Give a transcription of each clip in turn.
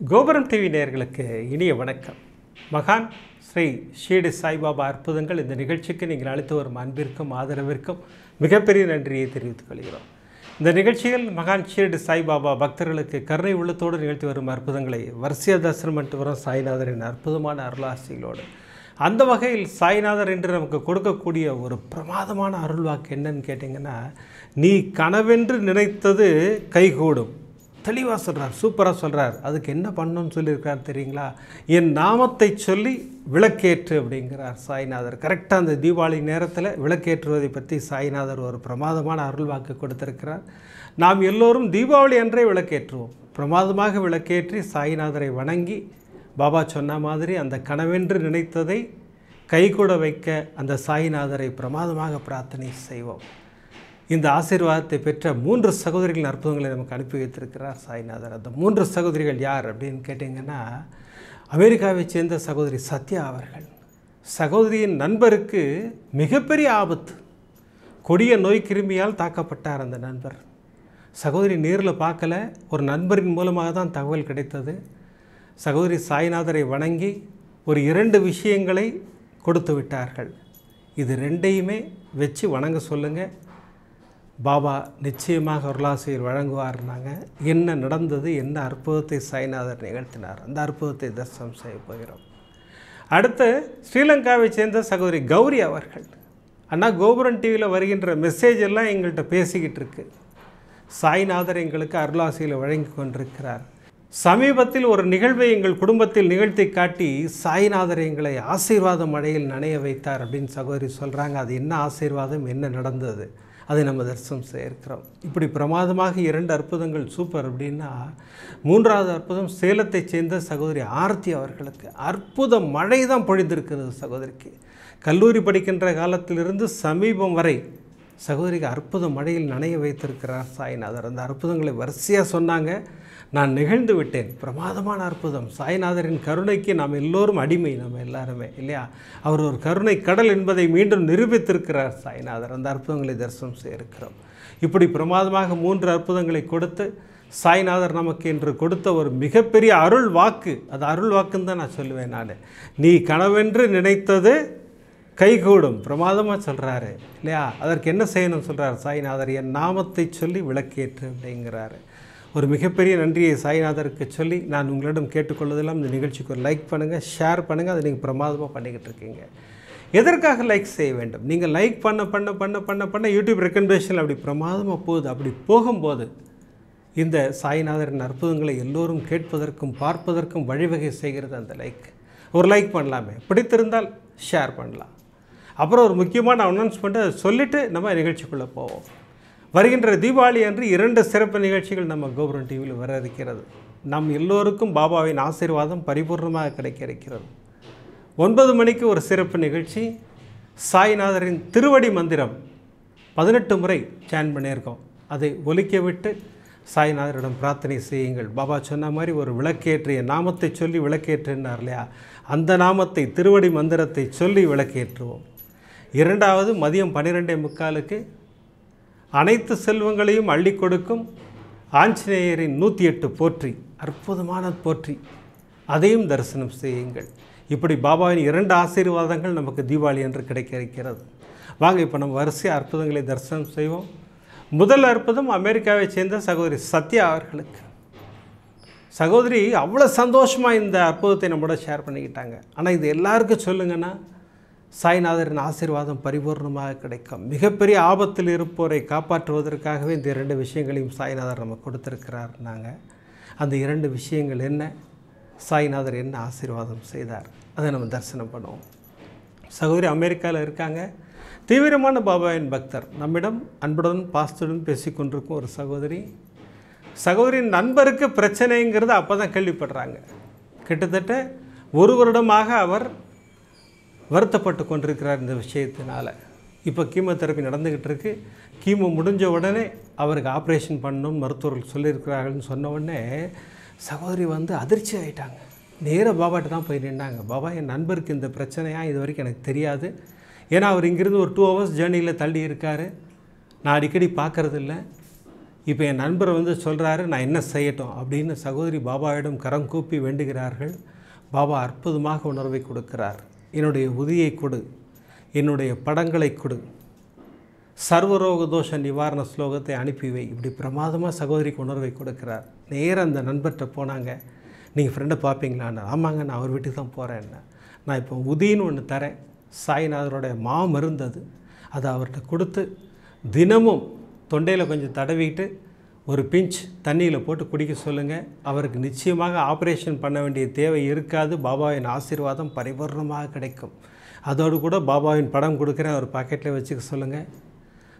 கோபுரம் டிவி நேயர்களுக்கு இனிய வணக்கம். மகான் ஸ்ரீ ஷீரடி சாய்பாபா அற்புதங்கள் இந்த நிகழ்ச்சிக்கு நீங்கள் அளித்து வரும் அன்பிற்கும் ஆதரவிற்கும் மிகப்பெரிய நன்றியை தெரிவித்துக் கொள்கிறோம். இந்த நிகழ்ச்சியில் மகான் ஷீரடி சாய்பாபா பக்தர்களுக்கு கருணை உள்ளத்தோடு நிகழ்த்தி வரும் அற்புதங்களை வரிசையாக தரிசனம் பண்ணிட்டு வரும் சாய்நாதரின் அற்புதமான அருளாசிகளோடு. அந்த வகையில் சாய்நாதர் என்று நமக்கு கொடுக்கக்கூடிய ஒரு பிரமாதமான அருள்வாக்கு என்னன்னு கேட்டிங்கன்னா, நீ கனவென்று நினைத்தது கைகூடும். தெளிவாக சொல்கிறார், சூப்பராக சொல்கிறார். அதுக்கு என்ன பண்ணணும்னு சொல்லியிருக்கார் தெரியுங்களா? என் நாமத்தை சொல்லி விளக்கேற்று அப்படிங்கிறார் சாய்நாதர். கரெக்டாக அந்த தீபாவளி நேரத்தில் விளக்கேற்றுவதை பற்றி சாய்நாதர் ஒரு பிரமாதமான அருள்வாக்கு கொடுத்திருக்கிறார். நாம் எல்லோரும் தீபாவளி அன்றே விளக்கேற்றுவோம். பிரமாதமாக விளக்கேற்றி சாய்நாதரை வணங்கி பாபா சொன்ன மாதிரி அந்த கனவென்று நினைத்ததை கைகூட வைக்க அந்த சாய்நாதரை பிரமாதமாக பிரார்த்தனை செய்வோம். இந்த ஆசீர்வாதத்தை பெற்ற 3 சகோதரிகளின் அற்புதங்களை நமக்கு அனுப்பி வைத்திருக்கிறார் சாய்நாதர். அந்த 3 சகோதரிகள் யார் அப்படின்னு கேட்டிங்கன்னா, அமெரிக்காவை சேர்ந்த சகோதரி சத்யா அவர்கள். சகோதரியின் நண்பருக்கு மிகப்பெரிய ஆபத்து, கொடிய நோய் கிருமியால் தாக்கப்பட்டார் அந்த நண்பர். சகோதரி நேரில் பார்க்கல, ஒரு நண்பரின் மூலமாக தான் தகவல் கிடைத்தது. சகோதரி சாய்நாதரை வணங்கி ஒரு 2 விஷயங்களை கொடுத்து விட்டார்கள். இது 2ஐயுமே வச்சு வணங்க சொல்லுங்கள், பாபா நிச்சயமாக அருளாசிரியர் வழங்குவார்னாங்க. என்ன நடந்தது, என்ன அற்புதத்தை சாய்நாதர் நிகழ்த்தினார், அந்த அற்புதத்தை தரிசனம் செய்ய போகிறோம். அடுத்து ஸ்ரீலங்காவை சேர்ந்த சகோதரி கௌரி அவர்கள். அண்ணா, கோபுரம் டிவியில் வருகின்ற மெசேஜ் எல்லாம் எங்கள்கிட்ட பேசிக்கிட்டு இருக்கு. சாய்நாதர் எங்களுக்கு அருளாசியில் வழங்கி கொண்டிருக்கிறார். சமீபத்தில் ஒரு நிகழ்வை எங்கள் குடும்பத்தில் நிகழ்த்தி காட்டி சாய்நாதர் எங்களை ஆசீர்வாத மழையில் நனைய வைத்தார் அப்படின்னு சகோதரி சொல்கிறாங்க. அது என்ன ஆசீர்வாதம், என்ன நடந்தது, அதை நம்ம தரிசனம் செய்யிருக்கிறோம். இப்படி பிரமாதமாக 2 அற்புதங்கள் சூப்பர் அப்படின்னா, 3வது அற்புதம் சேலத்தை சேர்ந்த சகோதரி ஆர்த்தி அவர்களுக்கு அற்புத மழை தான் பொழிந்திருக்கிறது. சகோதரிக்கு கல்லூரி படிக்கின்ற காலத்திலிருந்து சமீபம் வரை சகோதரிக்கு அற்புத மழையில் நனைய வைத்திருக்கிறார் சாய்நாதர். அந்த அற்புதங்களை வரிசையாக சொன்னாங்க. நான் நிகழ்ந்து விட்டேன். பிரமாதமான அற்புதம். சாய்நாதரின் கருணைக்கு நாம் எல்லோரும் அடிமை, நம்ம எல்லாருமே இல்லையா? அவர் ஒரு கருணை கடல் என்பதை மீண்டும் நிரூபித்திருக்கிறார் சாய்நாதர். அந்த அற்புதங்களை தரிசனம் செய்திருக்கிறோம். இப்படி பிரமாதமாக 3 அற்புதங்களை கொடுத்து சாய்நாதர் நமக்கு என்று கொடுத்த ஒரு மிகப்பெரிய அருள் வாக்கு, அது அருள் வாக்குன்னு தான் நான் சொல்லுவேன். நான் நீ கனவென்று நினைத்தது கைகூடும், பிரமாதமாக சொல்கிறாரு இல்லையா? அதற்கு என்ன செய்யணும்னு சொல்கிறார் சாய்நாதர், என் நாமத்தை சொல்லி விளக்கேற்று அப்படிங்கிறாரு. ஒரு மிகப்பெரிய நன்றியை சாய்நாதருக்கு சொல்லி நான் உங்களிடம் கேட்டுக்கொள்வதெல்லாம், இந்த நிகழ்ச்சிக்கு ஒரு லைக் பண்ணுங்கள், ஷேர் பண்ணுங்கள். அதை நீங்கள் பிரமாதமாக பண்ணிக்கிட்டு இருக்கீங்க. எதற்காக லைக் செய்ய வேண்டும்? நீங்கள் லைக் பண்ண பண்ண பண்ண பண்ண பண்ண யூடியூப் ரெக்கமெண்டேஷன் அப்படி பிரமாதமாக போகுது. அப்படி போகும்போது இந்த சாய்நாதரின் அற்புதங்களை எல்லோரும் கேட்பதற்கும் பார்ப்பதற்கும் வழிவகை செய்கிறது அந்த லைக். ஒரு லைக் பண்ணலாமே, பிடித்திருந்தால் ஷேர் பண்ணலாம். அப்புறம் ஒரு முக்கியமான அனௌன்ஸ்மெண்ட்டை சொல்லிவிட்டு நம்ம நிகழ்ச்சிக்குள்ளே போவோம். வருகின்ற தீபாவளி அன்று 2 சிறப்பு நிகழ்ச்சிகள் நம்ம கோபுரம் டிவியில் வர இருக்கிறது. நம் எல்லோருக்கும் பாபாவின் ஆசீர்வாதம் பரிபூர்ணமாக கிடைக்க இருக்கிறது. 9 மணிக்கு ஒரு சிறப்பு நிகழ்ச்சி, சாய்நாதரின் திருவடி மந்திரம் 18 முறை சேன் பண்ணியிருக்கோம். அதை ஒலிக்க விட்டு சாய்நாதரிடம் பிரார்த்தனை செய்யுங்கள். பாபா சொன்ன மாதிரி ஒரு விளக்கேற்றிய நாமத்தை சொல்லி விளக்கேற்றினார் இல்லையா? அந்த நாமத்தை, திருவடி மந்திரத்தை சொல்லி விளக்கேற்றுவோம். 2வது மதியம் 12:45 அனைத்து செல்வங்களையும் அள்ளி கொடுக்கும் ஆஞ்சநேயரின் 108 போற்றி, அற்புதமான போற்றி, அதையும் தரிசனம் செய்யுங்கள். இப்படி பாபாவின் 2 ஆசீர்வாதங்கள் நமக்கு தீபாவளி என்று கிடைக்க இருக்கிறது. வாங்க இப்போ நம்ம வரிசையாக அற்புதங்களை தரிசனம் செய்வோம். முதல் அற்புதம் அமெரிக்காவை சேர்ந்த சகோதரி சத்யா அவர்களுக்கு. சகோதரி அவ்வளோ சந்தோஷமாக இந்த அற்புதத்தை நம்மளோட ஷேர் பண்ணிக்கிட்டாங்க. ஆனால் இது எல்லாருக்கும் சொல்லுங்கன்னா, சாய்நாதரின் ஆசீர்வாதம் பரிபூர்ணமாக கிடைக்கும். மிகப்பெரிய ஆபத்தில் இருப்போரை காப்பாற்றுவதற்காகவே இந்த 2 விஷயங்களையும் சாய்நாதர் நமக்கு கொடுத்துருக்கிறார். நாங்கள் அந்த 2 விஷயங்கள் என்ன, சாய்நாதர் என்ன ஆசீர்வாதம் செய்தார், அதை நம்ம தரிசனம் பண்ணுவோம். சகோதரி அமெரிக்காவில் இருக்காங்க, தீவிரமான பாபாவின் பக்தர். நம்மிடம் அன்புடன் பாசத்துடன் பேசிக்கொண்டிருக்கும் ஒரு சகோதரி. சகோதரின் நண்பருக்கு பிரச்சனைங்கிறது அப்போ தான் கேள்விப்படுறாங்க. கிட்டத்தட்ட 1 வருடமாக அவர் வருத்தப்பட்டு கொண்டிருக்கிறார் இந்த விஷயத்தினால். இப்போ கீமோதெரப்பி நடந்துக்கிட்டு இருக்கு. கீமோ முடிஞ்ச உடனே அவருக்கு ஆப்ரேஷன் பண்ணணும் மருத்துவர்கள் சொல்லியிருக்கிறார்கள்னு சொன்ன உடனே சகோதரி அதிர்ச்சி ஆகிட்டாங்க. நேராக பாபாட்ட தான் போய் நின்னாங்க. பாபா, என் நண்பருக்கு இந்த பிரச்சனையாக இது வரைக்கும் எனக்கு தெரியாது. ஏன்னா அவர் இங்கேருந்து ஒரு 2 ஹவர்ஸ் ஜேர்னியில் தள்ளி இருக்கார். நான் அடிக்கடி பார்க்குறதில்ல. இப்போ என் நண்பர் வந்து சொல்கிறாரு, நான் என்ன செய்யட்டும் அப்படின்னு சகோதரி பாபாவிடம் கரம் கூப்பி வேண்டுகிறார்கள். பாபா அற்புதமாக உணர்வை கொடுக்கிறார். என்னுடைய உதியை கொடு, என்னுடைய படங்களை கொடு, சர்வரோக தோஷ நிவாரண ஸ்லோகத்தை அனுப்பி வை. இப்படி பிரமாதமாக சகோதரிக்கு உணர்வை கொடுக்கிறார். நேராக அந்த நண்பர்கிட்ட போனாங்க. நீங்கள் ஃப்ரெண்டை பார்ப்பீங்களான்னு. ஆமாங்க, நான் அவர் வீட்டுக்கு தான் போகிறேன்னு. நான் இப்போ உதின்னு ஒன்று தரேன், சாய்நாதருடைய மருந்து அது. அதை அவர்கிட்ட கொடுத்து தினமும் தொண்டையில் கொஞ்சம் தடவிட்டு ஒரு பிஞ்ச் தண்ணியில் போட்டு குடிக்க சொல்லுங்கள். அவருக்கு நிச்சயமாக ஆப்ரேஷன் பண்ண வேண்டிய தேவை இருக்காது. பாபாவின் ஆசீர்வாதம் பரிபூர்ணமாக கிடைக்கும். அதோடு கூட பாபாவின் படம் கொடுக்குறேன், ஒரு பாக்கெட்டில் வச்சுக்க சொல்லுங்கள்.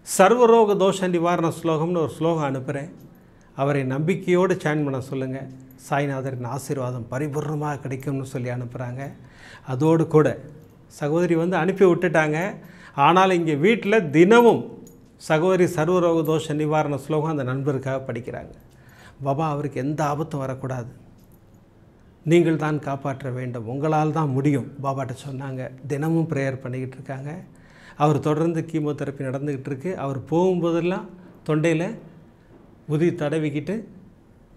சர்வரோக தோஷ நிவாரண ஸ்லோகம்னு ஒரு ஸ்லோகம் அனுப்புகிறேன். அவரை நம்பிக்கையோடு சேன் பண்ண சொல்லுங்கள். சாய்நாதரின் ஆசீர்வாதம் பரிபூர்ணமாக கிடைக்கும்னு சொல்லி அனுப்புகிறாங்க. அதோடு கூட சகோதரி வந்து அனுப்பி விட்டுட்டாங்க. ஆனால் இங்கே வீட்டில் தினமும் சகோதரி சர்வரோக தோஷ நிவாரண ஸ்லோகம் அந்த நண்பருக்காக படிக்கிறாங்க. பாபா, அவருக்கு எந்த ஆபத்தும் வரக்கூடாது, நீங்கள் தான் காப்பாற்ற வேண்டும், உங்களால் தான் முடியும் பாபாட்ட சொன்னாங்க. தினமும் ப்ரேயர் பண்ணிக்கிட்டு இருக்காங்க. அவர் தொடர்ந்து கீமோதெரப்பி நடந்துக்கிட்டு இருக்கு. அவர் போகும்போதெல்லாம் தொண்டையில் உதி தடவிக்கிட்டு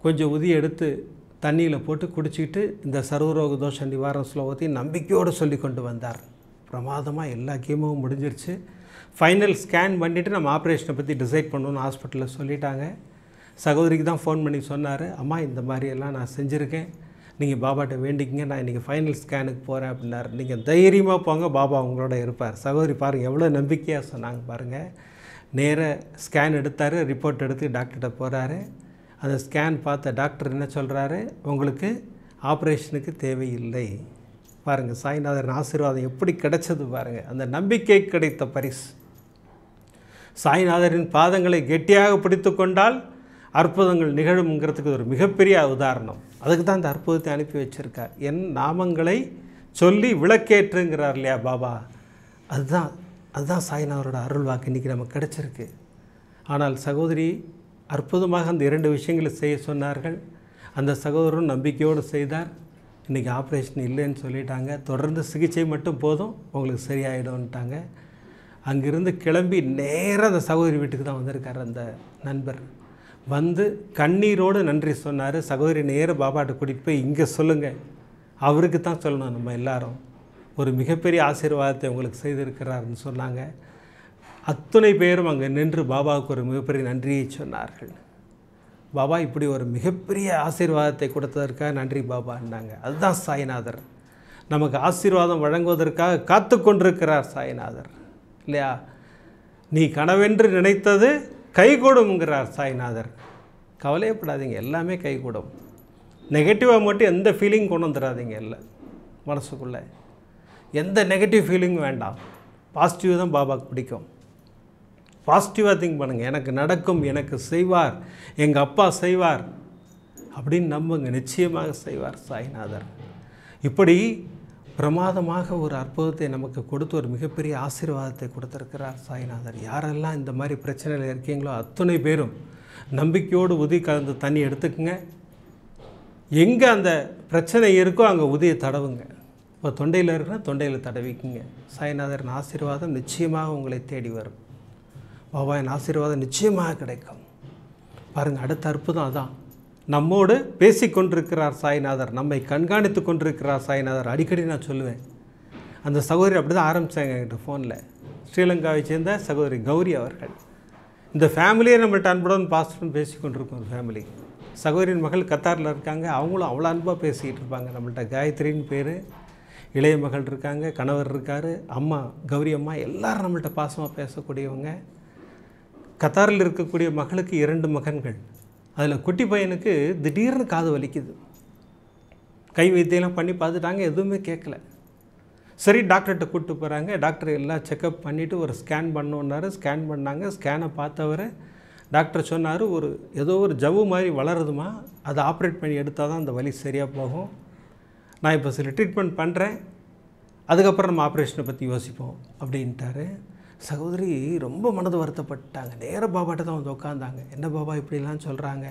கொஞ்சம் உதி எடுத்து தண்ணியில் போட்டு குடிச்சிக்கிட்டு இந்த சர்வரோக தோஷ நிவாரண ஸ்லோகத்தையும் நம்பிக்கையோடு சொல்லி கொண்டு வந்தார். பிரமாதமாக எல்லா கீமோவும் முடிஞ்சிருச்சு. ஃபைனல் ஸ்கேன் பண்ணிவிட்டு நம்ம ஆப்ரேஷனை பற்றி டிசைட் பண்ணணும்னு ஹாஸ்பிட்டலில் சொல்லிட்டாங்க. சகோதரிக்கு தான் ஃபோன் பண்ணி சொன்னார், அம்மா இந்த மாதிரியெல்லாம் நான் செஞ்சுருக்கேன், நீங்கள் பாபாட்ட வேண்டிக்கிங்க, நான் இன்றைக்கி ஃபைனல் ஸ்கேனுக்கு போகிறேன் அப்படின்னார். நீங்கள் தைரியமாக போங்க, பாபா உங்களோட இருப்பார். சகோதரி பாருங்கள் எவ்வளோ நம்பிக்கையாக சொன்னாங்க பாருங்கள். நேராக ஸ்கேன் எடுத்தார், ரிப்போர்ட் எடுத்து டாக்டர்கிட்ட போகிறாரு. அந்த ஸ்கேன் பார்த்த டாக்டர் என்ன சொல்கிறாரு, உங்களுக்கு ஆப்ரேஷனுக்கு தேவையில்லை. பாருங்கள் சாய்நாதரின் ஆசீர்வாதம் எப்படி கிடைச்சது பாருங்கள். அந்த நம்பிக்கை கிடைத்த பரிசு. சாய்நாதரின் பாதங்களை கெட்டியாக பிடித்து கொண்டால் அற்புதங்கள் நிகழும்ங்கிறதுக்கு ஒரு மிகப்பெரிய உதாரணம். அதுக்கு தான் இந்த அற்புதத்தை அனுப்பி வச்சுருக்கார். என் நாமங்களை சொல்லி விளக்கேற்றுங்கிறார் இல்லையா பாபா. அதுதான் சாய்நாதரோட அருள் வாக்கு இன்றைக்கி நமக்கு கிடச்சிருக்கு. ஆனால் சகோதரி அற்புதமாக அந்த 2 விஷயங்களை செய்ய சொன்னார்கள். அந்த சகோதரரும் நம்பிக்கையோடு செய்தார். இன்றைக்கி ஆப்ரேஷன் இல்லைன்னு சொல்லிட்டாங்க. தொடர்ந்து சிகிச்சை மட்டும் போதும், உங்களுக்கு சரியாயிடும்ட்டாங்க. அங்கிருந்து கிளம்பி நேராக அந்த சகோதரி வீட்டுக்கு தான் வந்திருக்கார் அந்த நண்பர். வந்து கண்ணீரோடு நன்றி சொன்னார். சகோதரி நேர பாபாட்ட கூட்டிகிட்டு போய் இங்கே சொல்லுங்கள், அவருக்கு தான் சொல்லணும், நம்ம எல்லாரும் ஒரு மிகப்பெரிய ஆசீர்வாதத்தை உங்களுக்கு செய்திருக்கிறார்னு சொன்னாங்க. அத்தனை பேரும் அங்கே நின்று பாபாவுக்கு ஒரு மிகப்பெரிய நன்றியை சொன்னார்கள். பாபா இப்படி ஒரு மிகப்பெரிய ஆசீர்வாதத்தை கொடுத்ததற்காக நன்றி பாபான்னாங்க. அதுதான் சாய்நாதர். நமக்கு ஆசீர்வாதம் வழங்குவதற்காக காத்து கொண்டிருக்கிறார் சாய்நாதர் இல்லையா. நீ கனவென்று நினைத்தது கைகூடும்ங்கிறார் சாய்நாதர். கவலையப்படாதீங்க, எல்லாமே கைகூடும். நெகட்டிவாக மட்டும் எந்த ஃபீலிங் கொண்டு வந்துடாதீங்க. இல்லை, மனசுக்குள்ளே எந்த நெகட்டிவ் ஃபீலிங்கும் வேண்டாம். பாசிட்டிவ் தான் பாபாவுக்கு பிடிக்கும். பாசிட்டிவாக திங்க் பண்ணுங்கள். எனக்கு நடக்கும், எனக்கு செய்வார், எங்கள் அப்பா செய்வார் அப்படின்னு நம்புங்க. நிச்சயமாக செய்வார் சாய்நாதர். இப்படி பிரமாதமாக ஒரு அற்புதத்தை நமக்கு கொடுத்து ஒரு மிகப்பெரிய ஆசீர்வாதத்தை கொடுத்துருக்கிறார் சாய்நாதர். யாரெல்லாம் இந்த மாதிரி பிரச்சனையில் இருக்கீங்களோ அத்தனை பேரும் நம்பிக்கையோடு உதி கலந்து தண்ணி எடுத்துக்குங்க. எங்கே அந்த பிரச்சனை இருக்கோ அங்கே உதியை தடவுங்க. இப்போ தொண்டையில் இருக்குன்னா தொண்டையில் தடவிக்குங்க. சாய்நாதரின் ஆசீர்வாதம் நிச்சயமாக உங்களை தேடி வரும். பாபாவின் ஆசீர்வாதம் நிச்சயமாக கிடைக்கும். பாருங்கள், அடுத்த அற்புதம் அதான். நம்மோடு பேசி கொண்டிருக்கிறார் சாய்நாதர், நம்மை கண்காணித்து கொண்டிருக்கிறார் சாய்நாதர். அடிக்கடி நான் சொல்லுவேன். அந்த சகோதரி அப்படி தான் ஆரம்பித்தாங்க என்கிட்ட ஃபோனில். ஸ்ரீலங்காவை சேர்ந்த சகோதரி கௌரி அவர்கள். இந்த ஃபேமிலியே நம்மள்ட்ட அன்புடன் பாஸ்டர்னு பேசி கொண்டிருக்கோம். ஒரு ஃபேமிலி. சகோதரின் மகள் கத்தாரில் இருக்காங்க. அவங்களும் அவ்வளோ அன்பாக பேசிக்கிட்டு இருப்பாங்க. நம்மள்ட்ட காயத்ரின்னு பேர். இளைய மகள் இருக்காங்க, கணவர் இருக்கார், அம்மா கௌரி அம்மா, எல்லோரும் நம்மள்ட்ட பாசமாக பேசக்கூடியவங்க. கத்தாரில் இருக்கக்கூடிய மகளுக்கு 2 மகன்கள். அதில் குட்டி பையனுக்கு திடீர்னு காது வலிக்குது. கை வைத்தியெல்லாம் பண்ணி பார்த்துட்டாங்க, எதுவுமே கேட்கல. சரி, டாக்டர்கிட்ட கூப்பிட்டு போகிறாங்க. டாக்டர் எல்லாம் செக்கப் பண்ணிவிட்டு ஒரு ஸ்கேன் பண்ணோன்னாரு. ஸ்கேன் பண்ணாங்க. ஸ்கேனை பார்த்தவர் டாக்டர் சொன்னார், ஏதோ ஒரு ஜவ்வு மாதிரி வளருதுமா, அதை ஆப்ரேட் பண்ணி எடுத்தால் தான் அந்த வலி சரியாக போகும். நான் இப்போ சில ட்ரீட்மெண்ட் பண்ணுறேன், அதுக்கப்புறம் நம்ம ஆப்ரேஷனை பற்றி யோசிப்போம் அப்படின்ட்டாரு. சகோதரி ரொம்ப மனது வருத்தப்பட்டாங்க. நேராக பாபாட்ட தான் வந்து உட்காந்தாங்க. என்ன பாபா இப்படிலாம் சொல்கிறாங்க.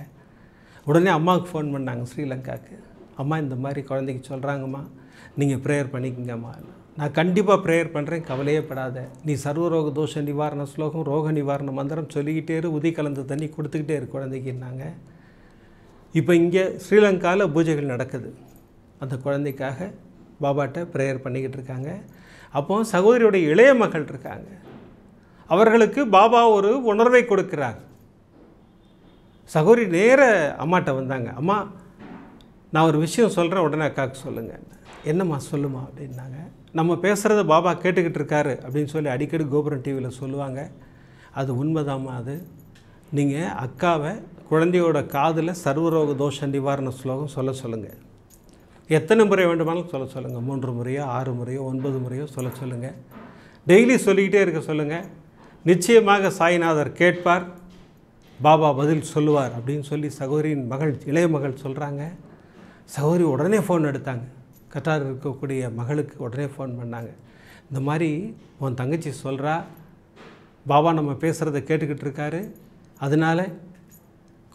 உடனே அம்மாவுக்கு ஃபோன் பண்ணாங்க ஸ்ரீலங்காவுக்கு. அம்மா இந்த மாதிரி குழந்தைக்கு சொல்கிறாங்கம்மா, நீங்கள் ப்ரேயர் பண்ணிக்கங்கம்மா. நான் கண்டிப்பாக ப்ரேயர் பண்ணுறேன், கவலையே படாத. நீ சர்வரோக தோஷ நிவாரண ஸ்லோகம், ரோக நிவாரண மந்திரம் சொல்லிக்கிட்டே இரு, உதி கலந்த தண்ணி கொடுத்துக்கிட்டே இரு குழந்தைக்குன்னாங்க. இப்போ இங்கே ஸ்ரீலங்காவில் பூஜைகள் நடக்குது. அந்த குழந்தைக்காக பாபாட்ட ப்ரேயர் பண்ணிக்கிட்டு இருக்காங்க. அப்போது சகோதரியுடைய இளைய மகள் இருக்காங்க. அவர்களுக்கு பாபா ஒரு உணர்வை கொடுக்கிறார். சகோதரி நேர அம்மாட்ட வந்தாங்க. அம்மா, நான் ஒரு விஷயம் சொல்கிறேன், உடனே அக்காவுக்கு சொல்லுங்கள். என்னம்மா சொல்லுமா அப்படின்னாங்க. நம்ம பேசுகிறத பாபா கேட்டுக்கிட்டு இருக்காரு அப்படின்னு சொல்லி அடிக்கடி கோபுரம் டிவியில் சொல்லுவாங்க. அது உண்மைதாம்மா. அது நீங்கள் அக்காவை குழந்தையோட காதில் சர்வரோக தோஷ நிவாரண ஸ்லோகம் சொல்லுங்கள். எத்தனை முறை வேண்டுமானாலும் சொல்லுங்கள். 3 முறையோ 6 முறையோ 9 முறையோ சொல்லுங்கள். டெய்லி சொல்லிக்கிட்டே இருக்க சொல்லுங்கள். நிச்சயமாக சாய்நாதர் கேட்பார், பாபா பதில் சொல்லுவார் அப்படின்னு சொல்லி சகோதரியின் மகள், இளைய மகள் சொல்கிறாங்க. சகோதரி உடனே ஃபோன் எடுத்தாங்க. கட்டார் இருக்கக்கூடிய மகளுக்கு உடனே ஃபோன் பண்ணாங்க. இந்த மாதிரி உன் தங்கச்சி சொல்கிறா, பாபா நம்ம பேசுகிறத கேட்டுக்கிட்டு இருக்காரு, அதனால்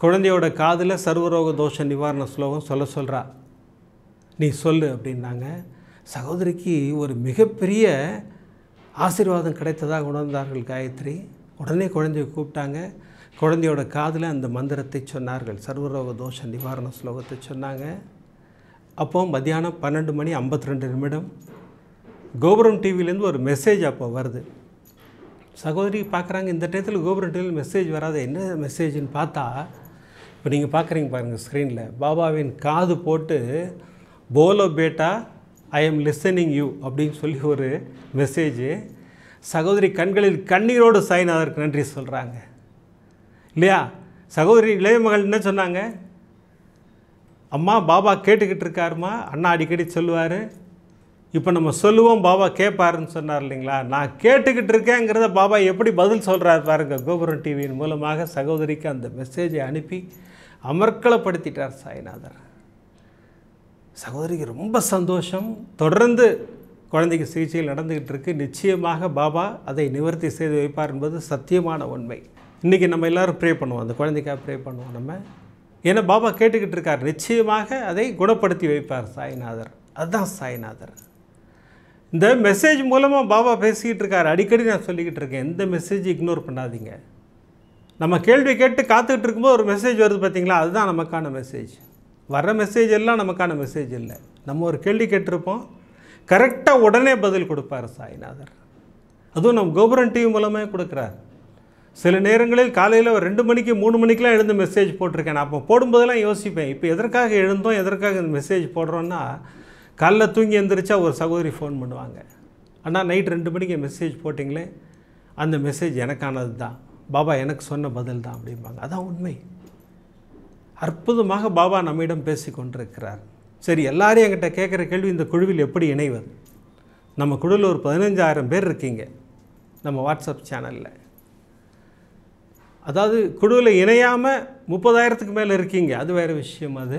குழந்தையோட காதில் சர்வரோக தோஷ நிவாரண ஸ்லோகம் சொல்கிறா, நீ சொல்லு அப்படின்னாங்க. சகோதரிக்கு ஒரு மிகப்பெரிய ஆசீர்வாதம் கிடைத்ததாக உணர்ந்தார்கள் காயத்ரி. உடனே குழந்தையை கூப்பிட்டாங்க. குழந்தையோட காதில் அந்த மந்திரத்தை சொன்னார்கள், சர்வரோக தோஷ நிவாரண ஸ்லோகத்தை சொன்னாங்க. அப்போது மத்தியானம் 12:52 கோபுரம் டிவிலேருந்து ஒரு மெசேஜ் அப்போ வருது. சகோதரி பார்க்குறாங்க, இந்த டயத்தில் கோபுரம் டிவியில் மெசேஜ் வராது, என்ன மெசேஜ்னு பார்த்தா, இப்போ நீங்கள் பார்க்குறீங்க பாருங்கள் ஸ்க்ரீனில், பாபாவின் காது போட்டு போலோ பேட்டா ஐ எம் லிசனிங் யூ அப்படின்னு சொல்லி ஒரு மெசேஜு. சகோதரி கண்களில் கண்ணீரோடு சாய்நாதருக்கு நன்றி சொல்கிறாங்க இல்லையா? சகோதரி இளைய மகள் என்ன சொன்னாங்க, அம்மா பாபா கேட்டுக்கிட்டு இருக்காருமா, அண்ணா அடிக்கடி சொல்லுவார், இப்போ நம்ம சொல்லுவோம் பாபா கேட்பாருன்னு சொன்னார் இல்லைங்களா? நான் கேட்டுக்கிட்டு இருக்கேங்கிறத பாபா எப்படி பதில் சொல்கிறார் பாருங்கள். கோபுரம் டிவியின் மூலமாக சகோதரிக்கு அந்த மெசேஜை அனுப்பி அமர்க்களப்படுத்திட்டார் சாய்நாதர். சகோதரிக்கு ரொம்ப சந்தோஷம். தொடர்ந்து குழந்தைக்கு சிகிச்சைகள் நடந்துக்கிட்டு இருக்கு. நிச்சயமாக பாபா அதை நிவர்த்தி செய்து வைப்பார் என்பது சத்தியமான உண்மை. இன்றைக்கி நம்ம எல்லோரும் ப்ரே பண்ணுவோம், அந்த குழந்தைக்காக ப்ரே பண்ணுவோம் நம்ம. ஏன்னா பாபா கேட்டுக்கிட்டு இருக்கார், நிச்சயமாக அதை குணப்படுத்தி வைப்பார் சாய்நாதர். அதுதான் சாய்நாதர். இந்த மெசேஜ் மூலமாக பாபா பேசிக்கிட்டு இருக்கார். அடிக்கடி நான் சொல்லிக்கிட்டு இருக்கேன், எந்த மெசேஜ் இக்னோர் பண்ணாதீங்க. நம்ம கேள்வி கேட்டு காத்துக்கிட்டு இருக்கும்போது ஒரு மெசேஜ் வருது பார்த்தீங்களா, அதுதான் நமக்கான மெசேஜ். வர மெசேஜ் எல்லாம் நமக்கான மெசேஜ் இல்லை. நம்ம ஒரு கேள்வி கேட்டிருப்போம், கரெக்டாக உடனே பதில் கொடுப்பார் சாய்நாதர். அதுவும் நம்ம கோபுரம் டிவி மூலமாக கொடுக்குறார். சில நேரங்களில் காலையில் ஒரு 2 மணிக்கு 3 மணிக்கெலாம் எழுந்து மெசேஜ் போட்டிருக்கேன். நான் அப்போ போடும்போதெல்லாம் யோசிப்பேன், இப்போ எதற்காக எழுந்தோம், எதற்காக இந்த மெசேஜ் போடுறோன்னா, காலைல தூங்கி எழுந்திரிச்சா ஒரு சகோதரி ஃபோன் பண்ணுவாங்க, அண்ணா நைட் 2 மணிக்கு மெசேஜ் போட்டிங்களே, அந்த மெசேஜ் எனக்கானது தான், பாபா எனக்கு சொன்ன பதில் தான் அப்படிம்பாங்க. அதான் உண்மை. அற்புதமாக பாபா நம்மிடம் பேசி கொண்டிருக்கிறார். சரி, எல்லாரையும் என்கிட்ட கேட்குற கேள்வி, இந்த குழுவில் எப்படி இணைவது? நம்ம குழுவில் ஒரு 15,000 பேர் இருக்கீங்க நம்ம வாட்ஸ்அப் சேனலில். அதாவது குழுவில் இணையாமல் 30,000க்கு மேலே இருக்கீங்க, அது வேறு விஷயம். அது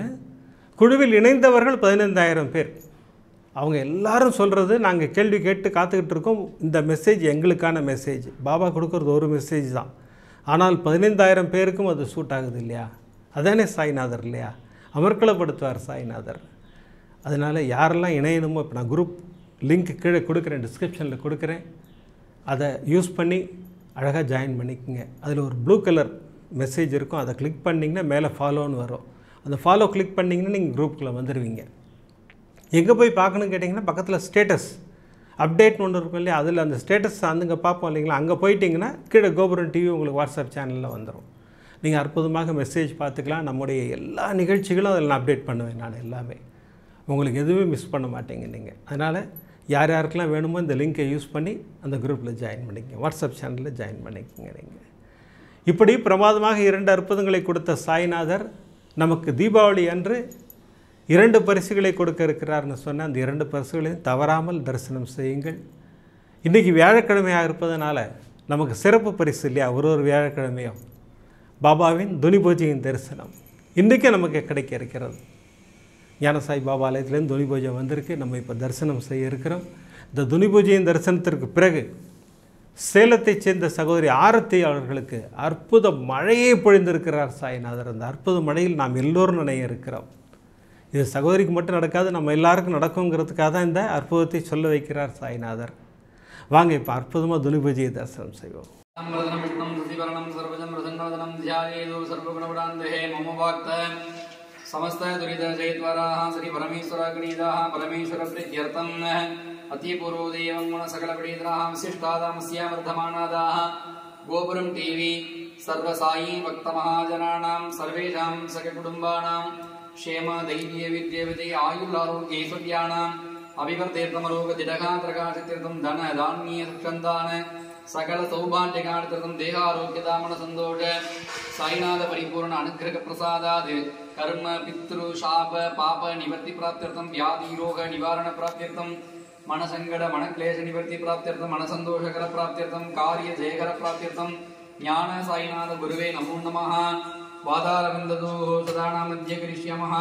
குழுவில் இணைந்தவர்கள் 15,000 பேர். அவங்க எல்லாரும் சொல்கிறது, நாங்கள் கேள்வி கேட்டு காத்துக்கிட்டு இருக்கோம், இந்த மெசேஜ் எங்களுக்கான மெசேஜ். பாபா கொடுக்குறது ஒரு மெசேஜ் தான், ஆனால் 15,000 பேருக்கும் அது சூட் ஆகுது இல்லையா? அதானே சாய்நாதர் இல்லையா? அமர்க்களப்படுத்துவார் சாய்நாதர். அதனால் யாரெல்லாம் இணையணுமோ, இப்போ நான் குரூப் லிங்க் கீழே கொடுக்குறேன், டிஸ்கிரிப்ஷனில் கொடுக்குறேன், அதை யூஸ் பண்ணி அழகாக ஜாயின் பண்ணிக்கோங்க. அதில் ஒரு ப்ளூ கலர் மெசேஜ் இருக்கும், அதை கிளிக் பண்ணிங்கன்னா மேலே ஃபாலோன்னு வரும். அந்த ஃபாலோ கிளிக் பண்ணிங்கன்னா நீங்கள் குரூப்புக்குள்ளே வந்துடுவீங்க. எங்கே போய் பார்க்கணுன்னு கேட்டிங்கன்னா, பக்கத்தில் ஸ்டேட்டஸ் அப்டேட்னு ஒன்று இருக்கும் இல்லையா, அதில் அந்த ஸ்டேட்டஸ் அங்கே பார்ப்போம் இல்லைங்களா, அங்கே போயிட்டிங்கன்னா கீழே கோபுரம் டிவி உங்களுக்கு வாட்ஸ்அப் சேனலில் வந்துடும். நீங்கள் அற்புதமாக மெசேஜ் பார்த்துக்கலாம். நம்முடைய எல்லா நிகழ்ச்சிகளும் அதில் நான் அப்டேட் பண்ணுவேன். நான் எல்லாமே உங்களுக்கு எதுவுமே மிஸ் பண்ண மாட்டேங்க நீங்கள். அதனால் யார் யாருக்கெல்லாம் வேணுமோ இந்த லிங்கை யூஸ் பண்ணி அந்த குரூப்பில் ஜாயின் பண்ணிக்கங்க, வாட்ஸ்அப் சேனலில் ஜாயின் பண்ணிக்கோங்க. நீங்கள் இப்படி பிரமாதமாக 2 அற்புதங்களை கொடுத்த சாய்நாதர் நமக்கு தீபாவளி அன்று 2 பரிசுகளை கொடுக்க இருக்கிறார்னு சொன்ன அந்த 2 பரிசுகளையும் தவறாமல் தரிசனம் செய்யுங்கள். இன்றைக்கி வியாழக்கிழமையாக இருப்பதனால நமக்கு சிறப்பு பரிசு இல்லையா, ஒரு வியாழக்கிழமையும் பாபாவின் துனி பூஜையின் தரிசனம் இன்றைக்கே நமக்கு கிடைக்க இருக்கிறது. ஞானசாய் பாபா ஆலயத்துலேருந்து துனி பூஜை வந்திருக்கு, நம்ம இப்போ தரிசனம் செய்ய இருக்கிறோம். இந்த துனி பூஜையின் தரிசனத்திற்கு பிறகு சேலத்தைச் சேர்ந்த சகோதரி ஆரத்தி அவர்களுக்கு அற்புத மழையை பொழிந்திருக்கிறார் சாய்நாதர். அந்த அற்புத மழையில் நாம் எல்லோரும் நினைய இருக்கிறோம். இது சகோதரிக்கு மட்டும் நடக்காது, நம்ம எல்லாருக்கும் நடக்குங்கிறதுக்காக தான் இந்த அற்புதத்தை சொல்ல வைக்கிறார் சாய்நாதர். வாங்க இப்போ அற்புதமாக துணிபூஜையை தரிசனம் செய்வோம். समस्त दुरित जयद्वाराः श्री परमेश्वराग्नीदाः परमेश्वर प्रीत्यर्थम् अतिपूर्वो देवं गुण सकल प्रीतराः विशिष्टादामस्य वर्धमानादाः गोपुरं टीवी सर्वसाई भक्त महाजनानां सर्वेषां सखकुटुम्बानां क्षेम धैर्य विद्य विजय आयुरारोग्य ऐश्वर्याणाम् अभिवर्धेर्तमरोगदिढगात्रकाशतीर्थं धन धान्य सुखन्दान सकल सौभाग्यकार्थं देहारोग्यदामन संतोष साईनाथ परिपूर्ण अनुग्रह प्रसादात् कर्म पितृ शाप पाप निवृत्ति प्राप्त्यर्थं व्याधि रोग निवारण प्राप्त्यर्थं मन संकट मन क्लेश निवृत्ति प्राप्त्यर्थं मन संतोषकर प्राप्त्यर्थं कार्य जयकर प्राप्त्यर्थं ज्ञान साईनाथ गुरुवे नमो नमः. वादारविन्दतो सदानां मध्ये करिष्यामः.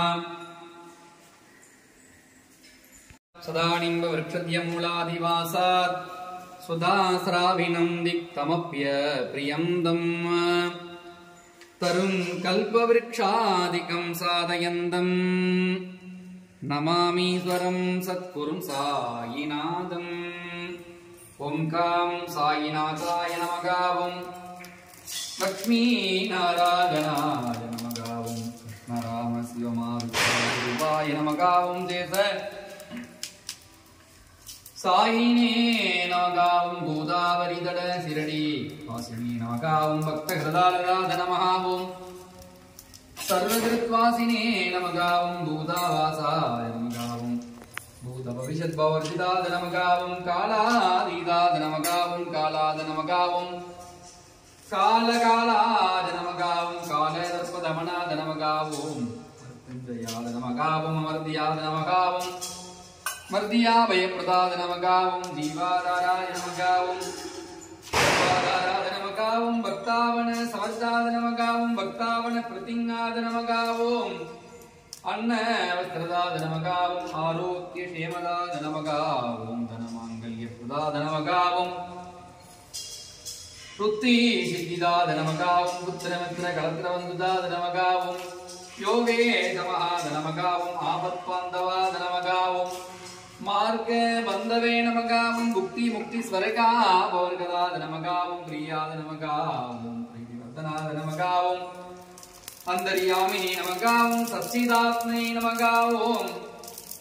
सदानिम्ब वृक्षद्य मूलादिवासात् सुधास्राविनं दिक्तमप्य प्रियन्दम् तरुं कल्पवृक्षादिकं साधयन्तम् नमामीश्वरं सत्कुरुं सायिनाथम्. ओंकां सायिनाथाय नमः. ओं लक्ष्मीनारायणाय नमः. ओं कृष्णरामशिवमारुताय नमः. ओं देश सायिने नमः. ओं गोदावरी तट शिरडी वासिनी नमः. ओं भक्तहृदालदाद नमः. ओं सर्वकृत्वासिने नमः. ओं भूतावासाय नमः. ओं भूतभविष्यद्भवर्जिताद नमः. ओं कालादीदाद नमः. ओं कालाद नमः. ओं कालकालाद नमः. ओं कालदर्पदमनाद नमः. ओं मृत्युञ्जयाद नमः. ओं अमर्त्याद नमः. ओं मर्दिया भयप्रदाद नमः. ओं जीवाधाराय नमः. ओं सर्वाधाराय नमः. ओं भक्तावन समर्दाद नमः. ओं भक्तावन प्रतिज्ञाद नमः. ओं अन्न वस्त्रदाद नमः. ओं आरोग्य क्षेमदाद नमः. ओं धनमांगल्यप्रदाद नमः. ओं वृत्ति सिद्धिदाद नमः. ओं पुत्रमित्र कलत्रबन्धुदाद नमः. ओं योगे समहाद नमः. ओं आपत्पान्धवाद नमः. ओं मार्ग बंधवे नमः. ओं मुक्ति मुक्ति स्वर्गा भवर्गदाद नमः. ओं प्रियाद नमः. ओं प्रीतिवर्धनाद नमः. ओं अंतर्यामिने नमः. ओं सच्चिदात्मने नमः. ओं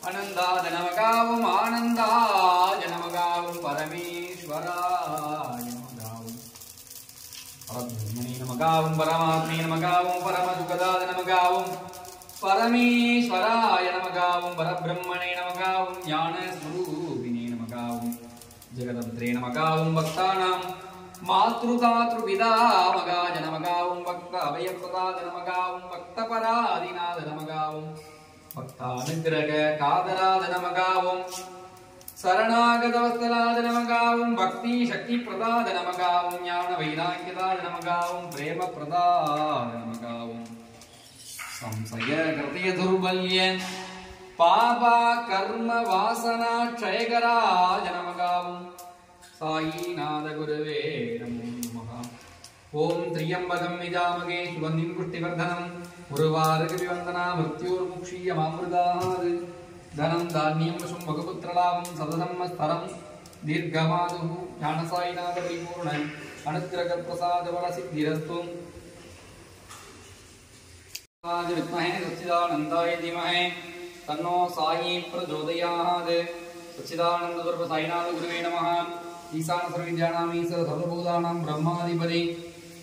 अनंदाद नमः. ओं आनंदाय नमः. ओं परमेश्वराय नमः. ओं परब्रह्मणे नमः. ओं परमात्मने नमः. ओं परमसुखदाद नमः. ओं परमेश्वराय नमः. ओं परब्रह्मणे नमः. ओं ज्ञानस्वरूपिणे नमः. ओं जगदन्त्रे नमः. ओं भक्तानां मातृदातृपितामगाय नमः. ओं भक्त अभयप्रदाय नमः. ओं भक्तपरादिनाथ नमः. ओं भक्तानुग्रह कादराद नमः. ओं शरणागतवत्सलाद नमः. ओं भक्ति शक्ति प्रदाद नमः. ओं ज्ञान वैराग्यदाद नमः. ओं प्रेम प्रदाद नमः. ओं संशय कृतय दुर्बल्य पाप कर्म वासना क्षयकराय नमः. ओं साईनाथ गुरुवे नमो नमः. ओं त्र्यंबकं यजामहे सुगन्धिं पुष्टिवर्धनं उर्वारुकविवन्दना मृत्योर्मुक्षीयमामृतात् धनं धान्यं शुम्भगपुत्रलाभं सततं स्तरं दीर्घमायुः ज्ञानसाईनाथ परिपूर्ण अनुग्रहप्रसादबलसिद्धिरस्तु. विद्महे सच्चिदानन्दाय धीमहि तन्नो साई प्रचोदयात्. सच्चिदानंद स्वरूप साईनाथ गुरुवे नमः. ईशान सर्वविद्यानां ईश्वर सर्वभूतानां ब्रह्माधिपति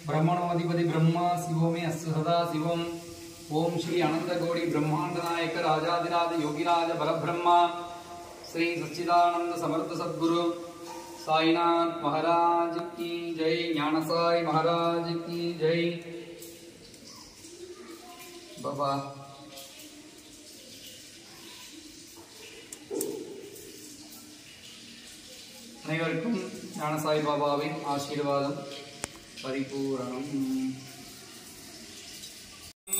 ब्रह्मणोऽधिपति ब्रह्मा शिवो मे अस्य सदा शिवम्. ओम श्री अनंत गौड़ी ब्रह्मांड नायक राजाधिराज योगिराज परब्रह्मा श्री सच्चिदानंद समर्थ सद्गुरु साईनाथ महाराज की जय. ज्ञान साई महाराज की जय. बाबा அனைவருக்கும் ஞானசாய் பாபாவின் ஆசீர்வாதம் பரிபூரணம்.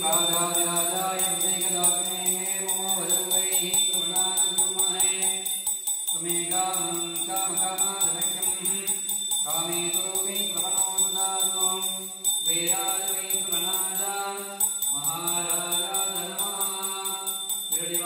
ராஜாதிராஜாய விஜயகதாத்மே நமோ வருவை கருணாநிதிமஹே சுமேகாம் காமகாமாதலக்ஷம் காமேதோவை பிரபணோதாதோம் வேராஜவை சுமநாதா மகாராஜா தர்மா விரடி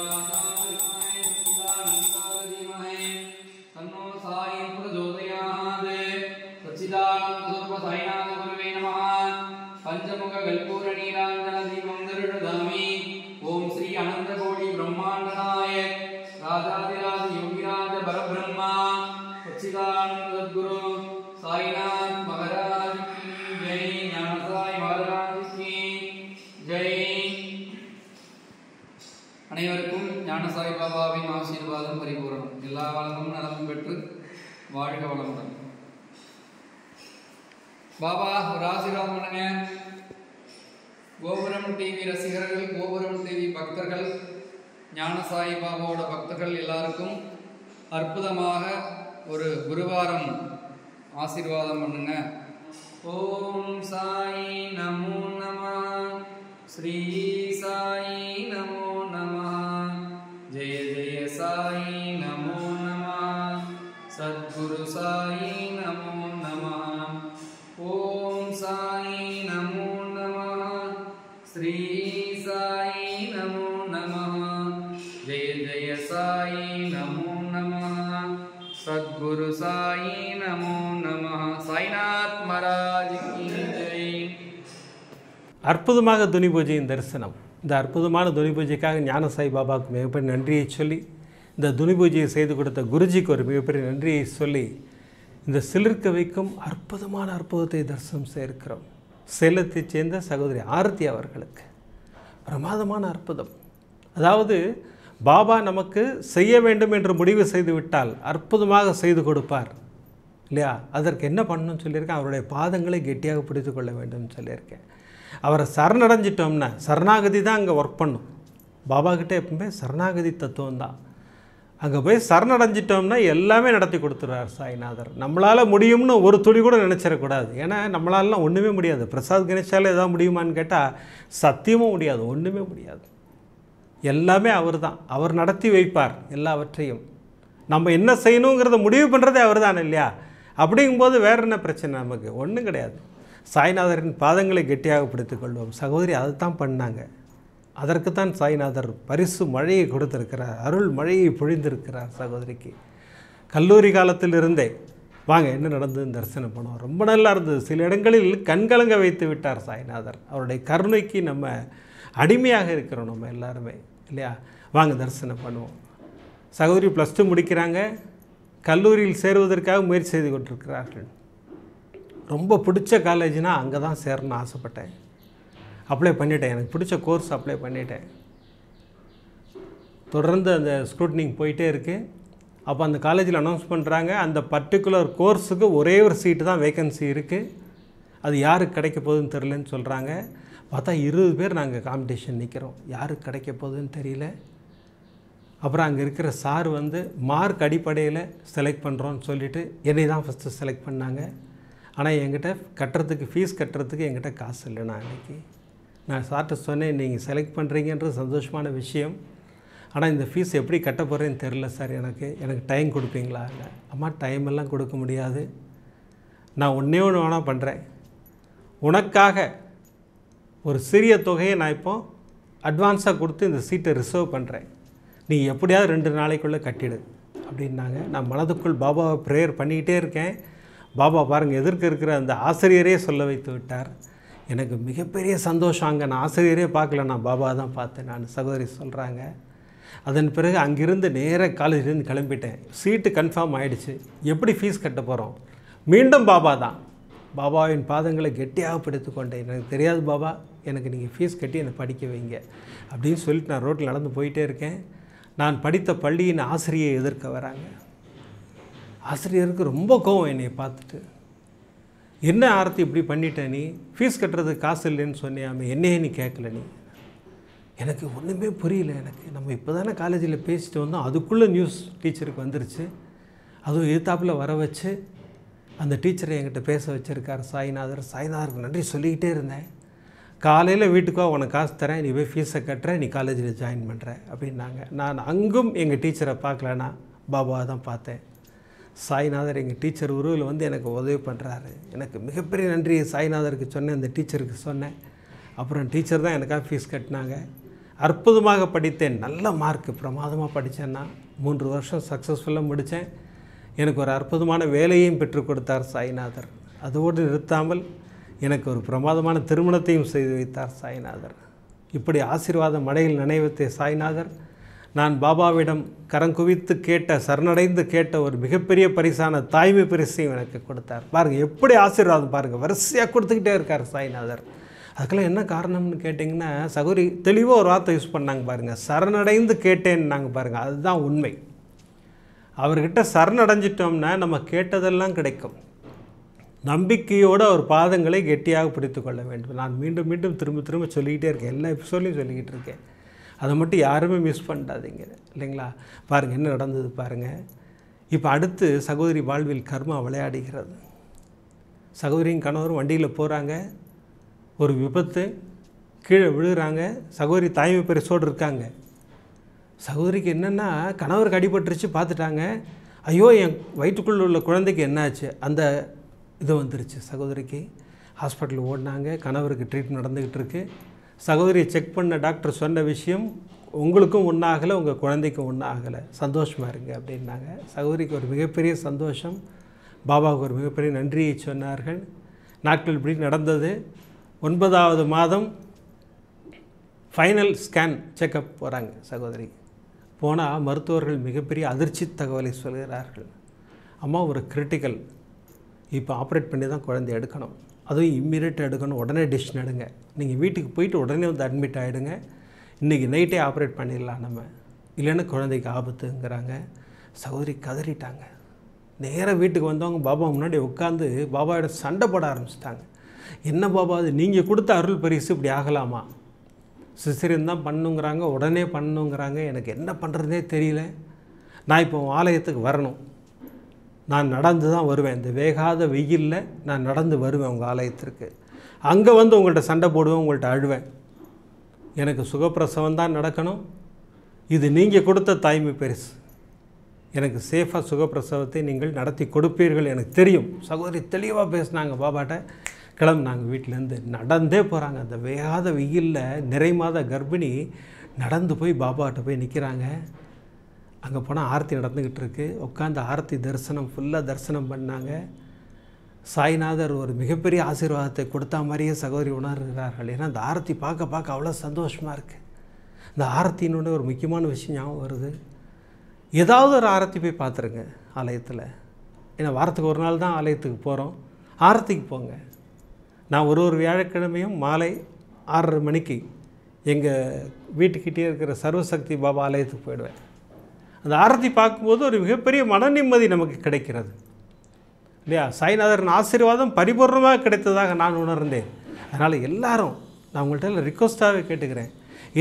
ராஜாதிராஜ யோகிராஜ பரபிரம்மா சச்சிதானந்த சத்குரு சாய்நாத் மகாராஜ் கி ஜெய். ஞானசாய் மகாராஜ் கி ஜெய். அனைவருக்கும் ஞானசாய் பாபாவின் ஆசீர்வாதம் பரிபூரணம். எல்லா வளமும் நலமும் பெற்று வாழ்க வளமுடன். பாபா ஒரு ஆசீர்வாதம் பண்ணுங்க. கோபுரம் டிவி ரசிகர்கள், கோபுரம் டிவி பக்தர்கள், ஞானசாய் பாபாவோட பக்தர்கள் எல்லாருக்கும் அற்புதமாக ஒரு குருவாரம் ஆசீர்வாதம் பண்ணுங்க. ஓம் சாய் நமோ நம, ஸ்ரீ சாய் நமோ நம, ஜெய ஜெய சாய் நமோ நம, சத்குரு சாய் நமோ நம. ஓம் சாய் நமோ நம, ஸ்ரீ சாய் நமோ நம, ஜெய ஜெய சாய் நமோ நம, சத்குரு சாய் நமோ நம. சாய்நாத் மகாராஜ் கி ஜெய். அற்புதமாக துனி பூஜையின் தரிசனம். இந்த அற்புதமான துனி பூஜைக்காக ஞானசாய் பாபாவுக்கு மிகப்பெரிய நன்றியை சொல்லி, இந்த துனி பூஜையை செய்து கொடுத்த குருஜிக்கு ஒரு மிகப்பெரிய நன்றியை சொல்லி, இந்த சிலிர்க்க வைக்கும் அற்புதமான அற்புதத்தை தரிசனம் செய்திருக்கிறோம். சேலத்தைச் சேர்ந்த சகோதரி ஆரத்தி அவர்களுக்கு பிரமாதமான அற்புதம். அதாவது பாபா நமக்கு செய்ய வேண்டும் என்று முடிவு செய்து விட்டால் அற்புதமாக செய்து கொடுப்பார் இல்லையா? அதற்கு என்ன பண்ணணும்னு சொல்லியிருக்கேன். அவருடைய பாதங்களை கெட்டியாக பிடித்து கொள்ள வேண்டும்னு சொல்லியிருக்கேன். அவரை சரணடைஞ்சிட்டோம்னா சரணாகதி தான் அங்கே ஒர்க் பண்ணும். பாபாக்கிட்ட எப்பவுமே சரணாகதி தத்துவம் தான். அங்கே போய் சரணடைஞ்சிட்டோம்னா எல்லாமே நடத்தி கொடுத்துருவார் சாய்நாதர். நம்மளால் முடியும்னு ஒரு துளி கூட நினச்சிடக்கூடாது. ஏன்னா நம்மளாலாம் ஒன்றுமே முடியாது. பிரசாத் கணேஷால் எதாவது முடியுமான்னு கேட்டால் சத்தியமும் முடியாது, ஒன்றுமே முடியாது. எல்லாமே அவர் தான். அவர் நடத்தி வைப்பார் எல்லாவற்றையும். நம்ம என்ன செய்யணுங்கிறத முடிவு பண்ணுறதே அவர் தான் இல்லையா? அப்படிங்கும்போது வேறு என்ன பிரச்சனை? நமக்கு ஒன்றும் கிடையாது. சாய்நாதரின் பாதங்களை கெட்டியாக பிடித்துக் கொள்வோம். சகோதரி அதை தான் பண்ணாங்க. அதற்குத்தான் சாய்நாதர் பரிசு மழையை கொடுத்திருக்கிறார், அருள் மழையை பொழிந்திருக்கிறார் சகோதரிக்கு. கல்லூரி காலத்தில் இருந்தே வாங்க என்ன நடந்ததுன்னு தரிசனம் பண்ணுவோம். ரொம்ப நல்லா இருந்தது. சில இடங்களில் கண்கலங்க வைத்து விட்டார் சாய்நாதர். அவருடைய கருணைக்கு நம்ம அடிமையாக இருக்கிறோம் நம்ம எல்லாருமே இல்லையா? வாங்க தரிசனம் பண்ணுவோம். சகோதரி +2 முடிக்கிறாங்க. கல்லூரியில் சேருவதற்காக முயற்சி செய்து கொண்டிருக்கிறார்கள். ரொம்ப பிடிச்ச காலேஜ்னால் அங்கே தான் சேரணும்னு ஆசைப்பட்டேன். அப்ளை பண்ணிட்டேன். எனக்கு பிடிச்ச கோர்ஸ் அப்ளை பண்ணிட்டேன். தொடர்ந்து அந்த ஸ்க்ரூட்னிங் போயிட்டே இருக்குது. அப்போ அந்த காலேஜில் அனௌன்ஸ் பண்ணுறாங்க, அந்த பர்டிகுலர் கோர்ஸுக்கு ஒரே ஒரு சீட்டு தான் வேக்கன்சி இருக்குது. அது யாருக்கு கிடைக்க போகுதுன்னு தெரிலன்னு சொல்கிறாங்க. பார்த்தா 20 பேர் நாங்கள் காம்படிஷன் நிற்கிறோம். யாருக்கு கிடைக்க போகுதுன்னு தெரியல. அப்புறம் அங்கே இருக்கிற சார் வந்து மார்க் அடிப்படையில் செலக்ட் பண்ணுறோன்னு சொல்லிவிட்டு என்னை தான் ஃபஸ்ட்டு செலக்ட் பண்ணாங்க. ஆனால் என்கிட்ட கட்டுறதுக்கு ஃபீஸ் கட்டுறதுக்கு என்கிட்ட காசு இல்லை. நான் சார்கிட்ட சொன்னேன், நீங்கள் செலக்ட் பண்ணுறீங்கன்றது சந்தோஷமான விஷயம். ஆனால் இந்த ஃபீஸ் எப்படி கட்ட போகிறேன்னு தெரில சார். எனக்கு டைம் கொடுப்பீங்களா? இல்லை அம்மா, டைம் எல்லாம் கொடுக்க முடியாது. நான் ஒன்றே ஒன்று வேணால் பண்ணுறேன். உனக்காக ஒரு சிறிய தொகையை நான் இப்போது அட்வான்ஸாக கொடுத்து இந்த சீட்டை ரிசர்வ் பண்ணுறேன். நீ எப்படியாவது 2 நாளைக்குள்ளே கட்டிடு அப்படின்னாங்க. நான் மனதுக்குள் பாபாவை ப்ரேயர் பண்ணிக்கிட்டே இருக்கேன். பாபா பாருங்கள், எதிர்க்க இருக்கிற அந்த ஆசிரியரே சொல்ல வைத்து விட்டார். எனக்கு மிகப்பெரிய சந்தோஷம். அங்கே நான் ஆசிரியரே பார்க்கல, நான் பாபா தான் பார்த்தேன் நான் சகோதரி சொல்கிறாங்க. அதன் பிறகு அங்கிருந்து நேராக காலேஜ்லேருந்து கிளம்பிட்டேன். சீட்டு கன்ஃபார்ம் ஆகிடுச்சு. எப்படி ஃபீஸ் கட்ட போகிறோம்? மீண்டும் பாபா தான். பாபாவின் பாதங்களை கெட்டியாக பிடித்து கொண்டேன். எனக்கு தெரியாது பாபா, எனக்கு நீங்கள் ஃபீஸ் கட்டி என்னை படிக்க வைங்க அப்படின்னு சொல்லிட்டு நான் ரோட்டில் நடந்து போயிட்டே இருக்கேன். நான் படித்த பள்ளியின் ஆசிரியை எதிர்க்க வராங்க. ஆசிரியருக்கு ரொம்ப கோவம் என்னை பார்த்துட்டு. என்ன ஆரத்தி இப்படி பண்ணிட்ட நீ? ஃபீஸ் கட்டுறதுக்கு காசு இல்லைன்னு சொன்னியாமே, என்னையே நீ கேட்கல நீ. எனக்கு ஒன்றுமே புரியல. நம்ம இப்போ தானே காலேஜில் பேசிட்டு வந்தோம், அதுக்குள்ளே நியூஸ் டீச்சருக்கு வந்துருச்சு. அதுவும் எதிர்த்தாப்பில் வர வச்சு அந்த டீச்சரை என்கிட்ட பேச வச்சுருக்கார் சாய்நாதருக்கு நன்றி சொல்லிக்கிட்டே இருந்தேன். காலையில் வீட்டுக்கோ உனக்கு காசு தரேன், நீ போய் ஃபீஸை கட்டுற, நீ காலேஜில் ஜாயின் பண்ணுற அப்படின்னாங்க. நான் அங்கும் எங்கள் டீச்சரை பார்க்கலன்னா பாபாவை தான் பார்த்தேன். சாய்நாதர் எங்கள் டீச்சர் உருவில் வந்து எனக்கு உதவி பண்ணுறாரு. எனக்கு மிகப்பெரிய நன்றி சாய்நாதருக்கு சொன்னேன், அந்த டீச்சருக்கு சொன்னேன். அப்புறம் டீச்சர் தான் எனக்காக ஃபீஸ் கட்டினாங்க. அற்புதமாக படித்தேன். நல்ல மார்க்கு, பிரமாதமாக படித்தேன்னா 3 வருஷம் சக்ஸஸ்ஃபுல்லாக முடித்தேன். எனக்கு ஒரு அற்புதமான வேலையையும் பெற்றுக் கொடுத்தார் சாய்நாதர். அதோடு நிறுத்தாமல் எனக்கு ஒரு பிரமாதமான திருமணத்தையும் செய்து வைத்தார் சாய்நாதர். இப்படி ஆசீர்வாத மழையில் நினைவத்தை சாய்நாதர் நான் பாபாவிடம் கரங்குவித்து கேட்ட, சரணடைந்து கேட்ட ஒரு மிகப்பெரிய பரிசான தாய்மை பரிசையும் எனக்கு கொடுத்தார். பாருங்கள் எப்படி ஆசீர்வாதம் பாருங்கள், வரிசையாக கொடுத்துக்கிட்டே இருக்கார் சாய்நாதர். அதுக்கெல்லாம் என்ன காரணம்னு கேட்டிங்கன்னா, சகோதரி தெளிவாக ஒரு வார்த்தை யூஸ் பண்ணாங்க பாருங்கள், சரணடைந்து கேட்டேன்னாங்க பாருங்கள். அதுதான் உண்மை. அவர்கிட்ட சரணடைஞ்சிட்டோம்னா நம்ம கேட்டதெல்லாம் கிடைக்கும். நம்பிக்கையோடு அவர் பாதங்களை கெட்டியாக பிடித்து கொள்ள வேண்டும். நான் மீண்டும் மீண்டும் திரும்ப சொல்லிக்கிட்டே இருக்கேன், எல்லா எபிசோட்லையும் சொல்லிக்கிட்டு இருக்கேன். அதை மட்டும் யாருமே மிஸ் பண்ணாதீங்க, இல்லைங்களா? பாருங்கள் என்ன நடந்தது பாருங்கள். இப்போ அடுத்து சகோதரி வாழ்வில் கர்மா விளையாடுகிறது. சகோதரியும் கணவரும் வண்டியில் போகிறாங்க, ஒரு விபத்து, கீழே விழுகிறாங்க. சகோதரி தாய்மை பரிசோடு இருக்காங்க. சகோதரிக்கு என்னென்னா, கணவருக்கு அடிபட்டுருச்சு, பார்த்துட்டாங்க. ஐயோ என் வயிற்றுக்குள்ளே உள்ள குழந்தைக்கு என்னாச்சு, அந்த இது வந்துருச்சு. சகோதரிக்கு ஹாஸ்பிட்டல் ஓடினாங்க. கணவருக்கு ட்ரீட்மெண்ட் நடந்துக்கிட்டு இருக்கு. சகோதரியை செக் பண்ண டாக்டர் சொன்ன விஷயம், உங்களுக்கும் ஒன்றும் ஆகலை, உங்கள் குழந்தைக்கும் ஒன்றும் ஆகலை, சந்தோஷமாக இருங்க அப்படின்னாங்க. சகோதரிக்கு ஒரு மிகப்பெரிய சந்தோஷம். பாபாவுக்கு ஒரு மிகப்பெரிய நன்றியை சொன்னார்கள். நாட்கள் இப்படி நடந்தது. 9வது மாதம் ஃபைனல் ஸ்கேன் செக்கப் போகிறாங்க சகோதரி. போனால் மருத்துவர்கள் மிகப்பெரிய அதிர்ச்சி தகவலை சொல்கிறார்கள். அம்மா ஒரு கிரிட்டிக்கல், இப்போ ஆப்ரேட் பண்ணி தான் குழந்தை எடுக்கணும், அதுவும் இம்மீடியட்டாக எடுக்கணும், உடனே டிசிஷன் எடுங்க, நீங்கள் வீட்டுக்கு போயிட்டு உடனே வந்து அட்மிட் ஆகிடுங்க, இன்றைக்கி நைட்டே ஆப்ரேட் பண்ணிடலாம் நம்ம, இல்லைன்னா குழந்தைக்கு ஆபத்துங்கிறாங்க. சகோதரி கதறிட்டாங்க. நேராக வீட்டுக்கு வந்தவங்க பாபா முன்னாடி உட்காந்து பாபாவோட சண்டை போட ஆரம்பிச்சிட்டாங்க. என்ன பாபா அது, நீங்கள் கொடுத்த அருள் பரிசு இப்படி ஆகலாமா? சிசரியன் தான் பண்ணுங்கிறாங்க, உடனே பண்ணுங்கிறாங்க, எனக்கு என்ன பண்ணுறதுனே தெரியல. நான் இப்போ ஆலயத்துக்கு வரணும், நான் நடந்து தான் வருவேன், இந்த வேகாத வெயிலில் நான் நடந்து வருவேன் உங்கள் ஆலயத்திற்கு. அங்கே வந்து உங்கள்கிட்ட சண்டை போடுவேன், உங்கள்கிட்ட அழுவேன். எனக்கு சுகப்பிரசவம் தான் நடக்கணும், இது நீங்கள் கொடுத்த தாய்மை பரிசு, எனக்கு சேஃபாக சுகப்பிரசவத்தை நீங்கள் நடத்தி கொடுப்பீர்கள் எனக்கு தெரியும். சகோதரி தெளிவாக பேசினாங்க பாபாட்ட. கிளம்புனாங்க வீட்டிலேருந்து, நடந்தே போகிறாங்க. அந்த வேகாத வெயிலில் நிறை மாத கர்ப்பிணி நடந்து போய் பாபாட்ட போய் நிற்கிறாங்க. அங்கே போனால் ஆரத்தி நடந்துக்கிட்டு இருக்கு. உட்காந்து ஆரத்தி தரிசனம் ஃபுல்லாக தரிசனம் பண்ணாங்க. சாய்நாதர் ஒரு மிகப்பெரிய ஆசீர்வாதத்தை கொடுத்தா மாதிரியே சகோதரி உணர்கிறார்கள். ஏன்னா அந்த ஆரத்தி பார்க்க அவ்வளோ சந்தோஷமாக இருக்குது. இந்த ஆரத்தினோட ஒரு முக்கியமான விஷயம் ஞாபகம் வருது. ஏதாவது ஒரு ஆரத்தி போய் பார்த்துருங்க ஆலயத்தில். ஏன்னா வாரத்துக்கு ஒரு நாள் தான் ஆலயத்துக்கு போகிறோம், ஆரத்திக்கு போங்க. நான் ஒரு வியாழக்கிழமையும் மாலை 6:30 மணிக்கு எங்கள் வீட்டுக்கிட்டே இருக்கிற சர்வசக்தி பாபா ஆலயத்துக்கு போயிடுவேன். அந்த ஆரத்தி பார்க்கும்போது ஒரு மிகப்பெரிய மன நிம்மதி நமக்கு கிடைக்கிறது இல்லையா? சாய்நாதரின் ஆசீர்வாதம் பரிபூர்ணமாக கிடைத்ததாக நான் உணர்ந்தேன். அதனால் எல்லாரும் நான் உங்கள்கிட்ட ரிக்வஸ்ட்டாகவே கேட்டுக்கிறேன்,